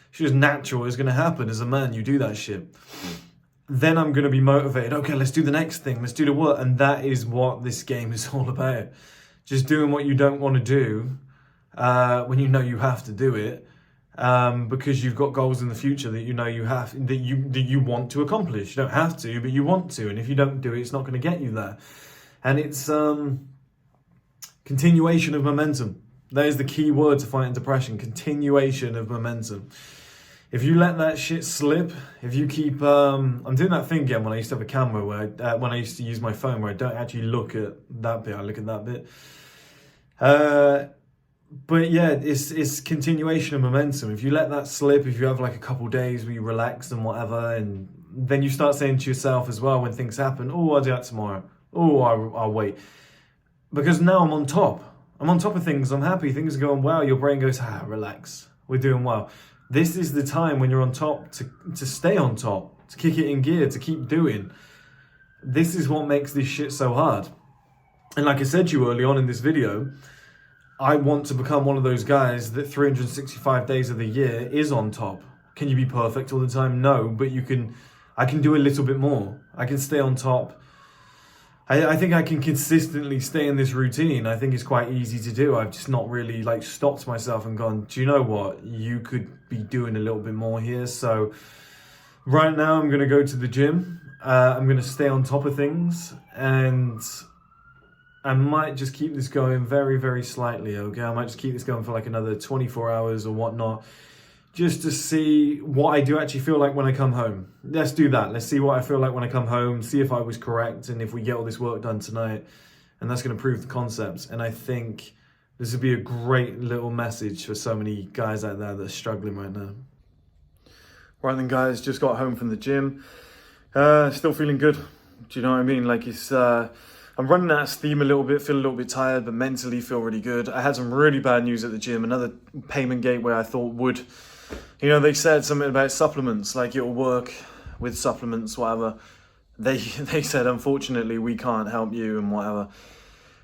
It's just natural, it's going to happen as a man, you do that shit. Then I'm going to be motivated, okay, let's do the next thing, let's do the work, and that is what this game is all about. Just doing what you don't want to do when you know you have to do it, because you've got goals in the future that you know that you want to accomplish. You don't have to, but you want to, and if you don't do it, it's not going to get you there. And it's continuation of momentum. That is the key word to fighting depression. Continuation of momentum. If you let that shit slip, if you keep, I'm doing that thing again when I used to have a camera where when I used to use my phone where I don't actually look at that bit, I look at that bit. But yeah, it's continuation of momentum. If you let that slip, if you have like a couple days where you relax and whatever, and then you start saying to yourself as well when things happen, oh, I'll do that tomorrow. Oh, I'll wait. Because now I'm on top. I'm on top of things. I'm happy. Things are going well. Your brain goes, relax. We're doing well. This is the time when you're on top to stay on top, to kick it in gear, to keep doing. This is what makes this shit so hard. And like I said to you early on in this video, I want to become one of those guys that 365 days of the year is on top. Can you be perfect all the time? No, but I can do a little bit more. I can stay on top. I think I can consistently stay in this routine. I think it's quite easy to do. I've just not really like stopped myself and gone, do you know what? You could be doing a little bit more here. So right now I'm going to go to the gym. I'm going to stay on top of things, and I might just keep this going very, very slightly, okay? I might just keep this going for like another 24 hours or whatnot, just to see what I do actually feel like when I come home. Let's do that. Let's see what I feel like when I come home, see if I was correct, and if we get all this work done tonight, and that's going to prove the concepts. And I think this would be a great little message for so many guys out there that are struggling right now. Right then, guys, just got home from the gym. Still feeling good. Do you know what I mean? Like it's... I'm running out of steam a little bit, feel a little bit tired, but mentally feel really good. I had some really bad news at the gym. Another payment gateway I thought would, they said something about supplements, like it'll work with supplements, whatever. They said, unfortunately, we can't help you and whatever.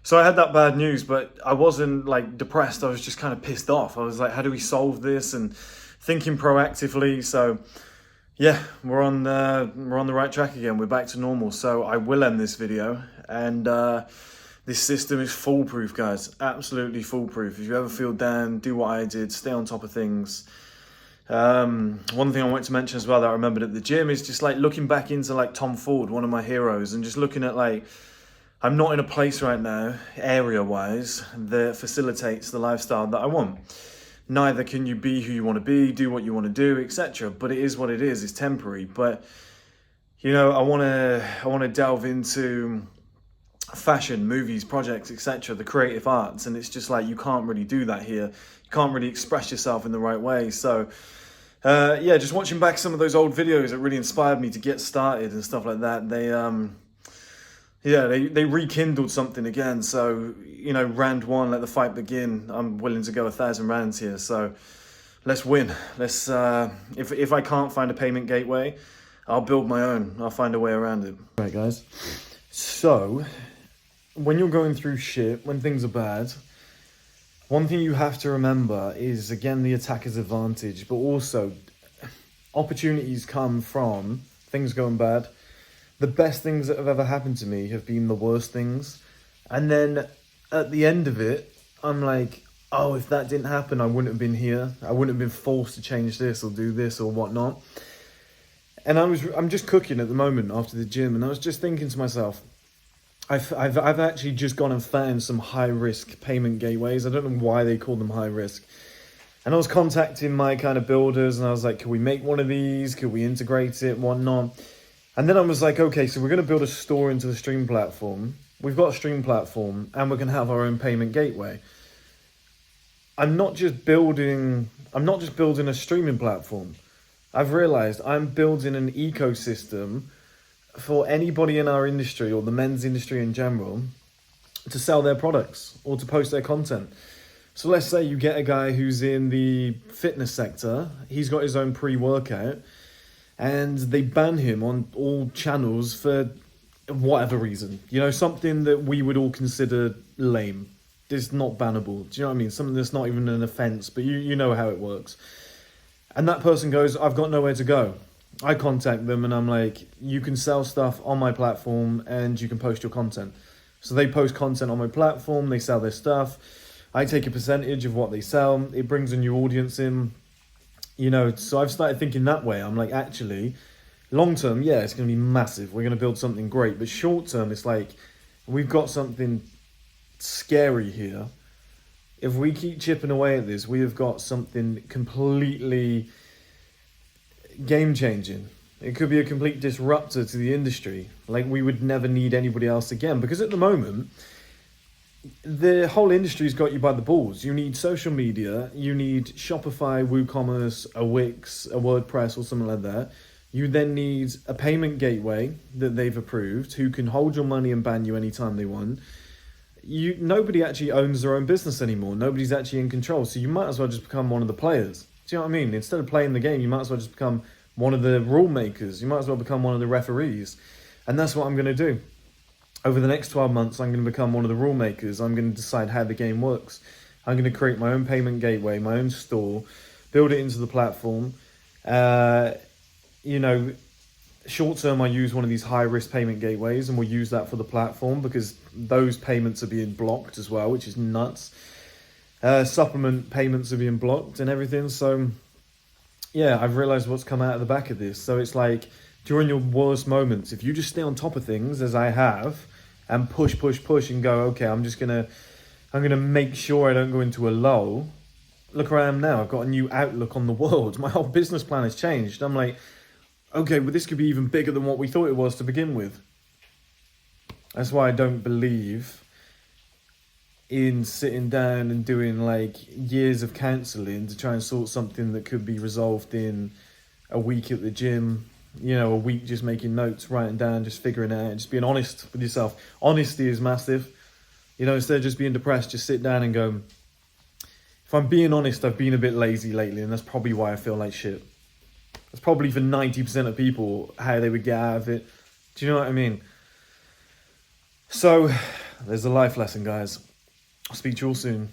So I had that bad news, but I wasn't like depressed. I was just kind of pissed off. I was like, how do we solve this? And thinking proactively. So yeah, we're on the right track again. We're back to normal. So I will end this video. And this system is foolproof, guys. Absolutely foolproof. If you ever feel down, do what I did. Stay on top of things. One thing I wanted to mention as well that I remembered at the gym is just like looking back into like Tom Ford, one of my heroes, and just looking at like, I'm not in a place right now, area-wise, that facilitates the lifestyle that I want. Neither can you be who you want to be, do what you want to do, etc. But it is what it is. It's temporary. But I want to delve into fashion, movies, projects, etc., the creative arts, and it's just like you can't really do that here. You can't really express yourself in the right way. So just watching back some of those old videos that really inspired me to get started and stuff like that, they rekindled something again. So round one, let the fight begin. I'm willing to go 1,000 rounds here, so let's win. Let's if I can't find a payment gateway, I'll build my own. I'll find a way around it. Right, guys, so when you're going through shit, when things are bad, one thing you have to remember is, again, the attacker's advantage, but also opportunities come from things going bad. The best things that have ever happened to me have been the worst things. And then at the end of it, I'm like, oh, if that didn't happen, I wouldn't have been here. I wouldn't have been forced to change this or do this or whatnot. And I'm just cooking at the moment after the gym, and I was just thinking to myself, I've actually just gone and found some high-risk payment gateways. I don't know why they call them high-risk. And I was contacting my kind of builders, and I was like, can we make one of these? Could we integrate it, whatnot? And then I was like, okay, so we're going to build a store into the Stream platform. We've got a Stream platform, and we're going to have our own payment gateway. I'm not just building a streaming platform. I've realized I'm building an ecosystem for anybody in our industry, or the men's industry in general, to sell their products or to post their content. So let's say you get a guy who's in the fitness sector, he's got his own pre-workout, and they ban him on all channels for whatever reason. You know, something that we would all consider lame. It's not bannable. Do you know what I mean? Something that's not even an offense, but you know how it works. And that person goes, I've got nowhere to go. I contact them and I'm like, you can sell stuff on my platform and you can post your content. So they post content on my platform, they sell their stuff. I take a percentage of what they sell. It brings a new audience in. You know, so I've started thinking that way. I'm like, actually, long term, yeah, it's going to be massive. We're going to build something great. But short term, it's like, we've got something scary here. If we keep chipping away at this, we have got something completely game-changing. It could be a complete disruptor to the industry. Like, we would never need anybody else again. Because at the moment, the whole industry's got you by the balls. You need social media, you need Shopify, WooCommerce, a Wix, a WordPress or something like that. You then need a payment gateway that they've approved who can hold your money and ban you anytime they want. Nobody actually owns their own business anymore. Nobody's actually in control. So you might as well just become one of the players. Do you know what I mean? Instead of playing the game, you might as well just become one of the rule makers. You might as well become one of the referees. And that's what I'm going to do. Over the next 12 months, I'm going to become one of the rule makers. I'm going to decide how the game works. I'm going to create my own payment gateway, my own store, build it into the platform. You know, short term, I use one of these high risk payment gateways, and we'll use that for the platform because those payments are being blocked as well, which is nuts. Supplement payments are being blocked and everything. So, yeah, I've realized what's come out of the back of this. So it's like, during your worst moments, if you just stay on top of things as I have and push and go, okay, I'm gonna make sure I don't go into a lull. Look where I am now. I've got a new outlook on the world. My whole business plan has changed. I'm like, okay, well, this could be even bigger than what we thought it was to begin with. That's why I don't believe in sitting down and doing like years of counseling to try and sort something that could be resolved in a week at the gym. You know, a week just making notes, writing down, just figuring it out, just being honest with yourself. Honesty is massive. You know, instead of just being depressed, just sit down and go, if I'm being honest, I've been a bit lazy lately, and that's probably why I feel like shit. That's probably for 90% of people how they would get out of it. Do you know what I mean? So, there's a life lesson, guys. I'll speak to you all soon.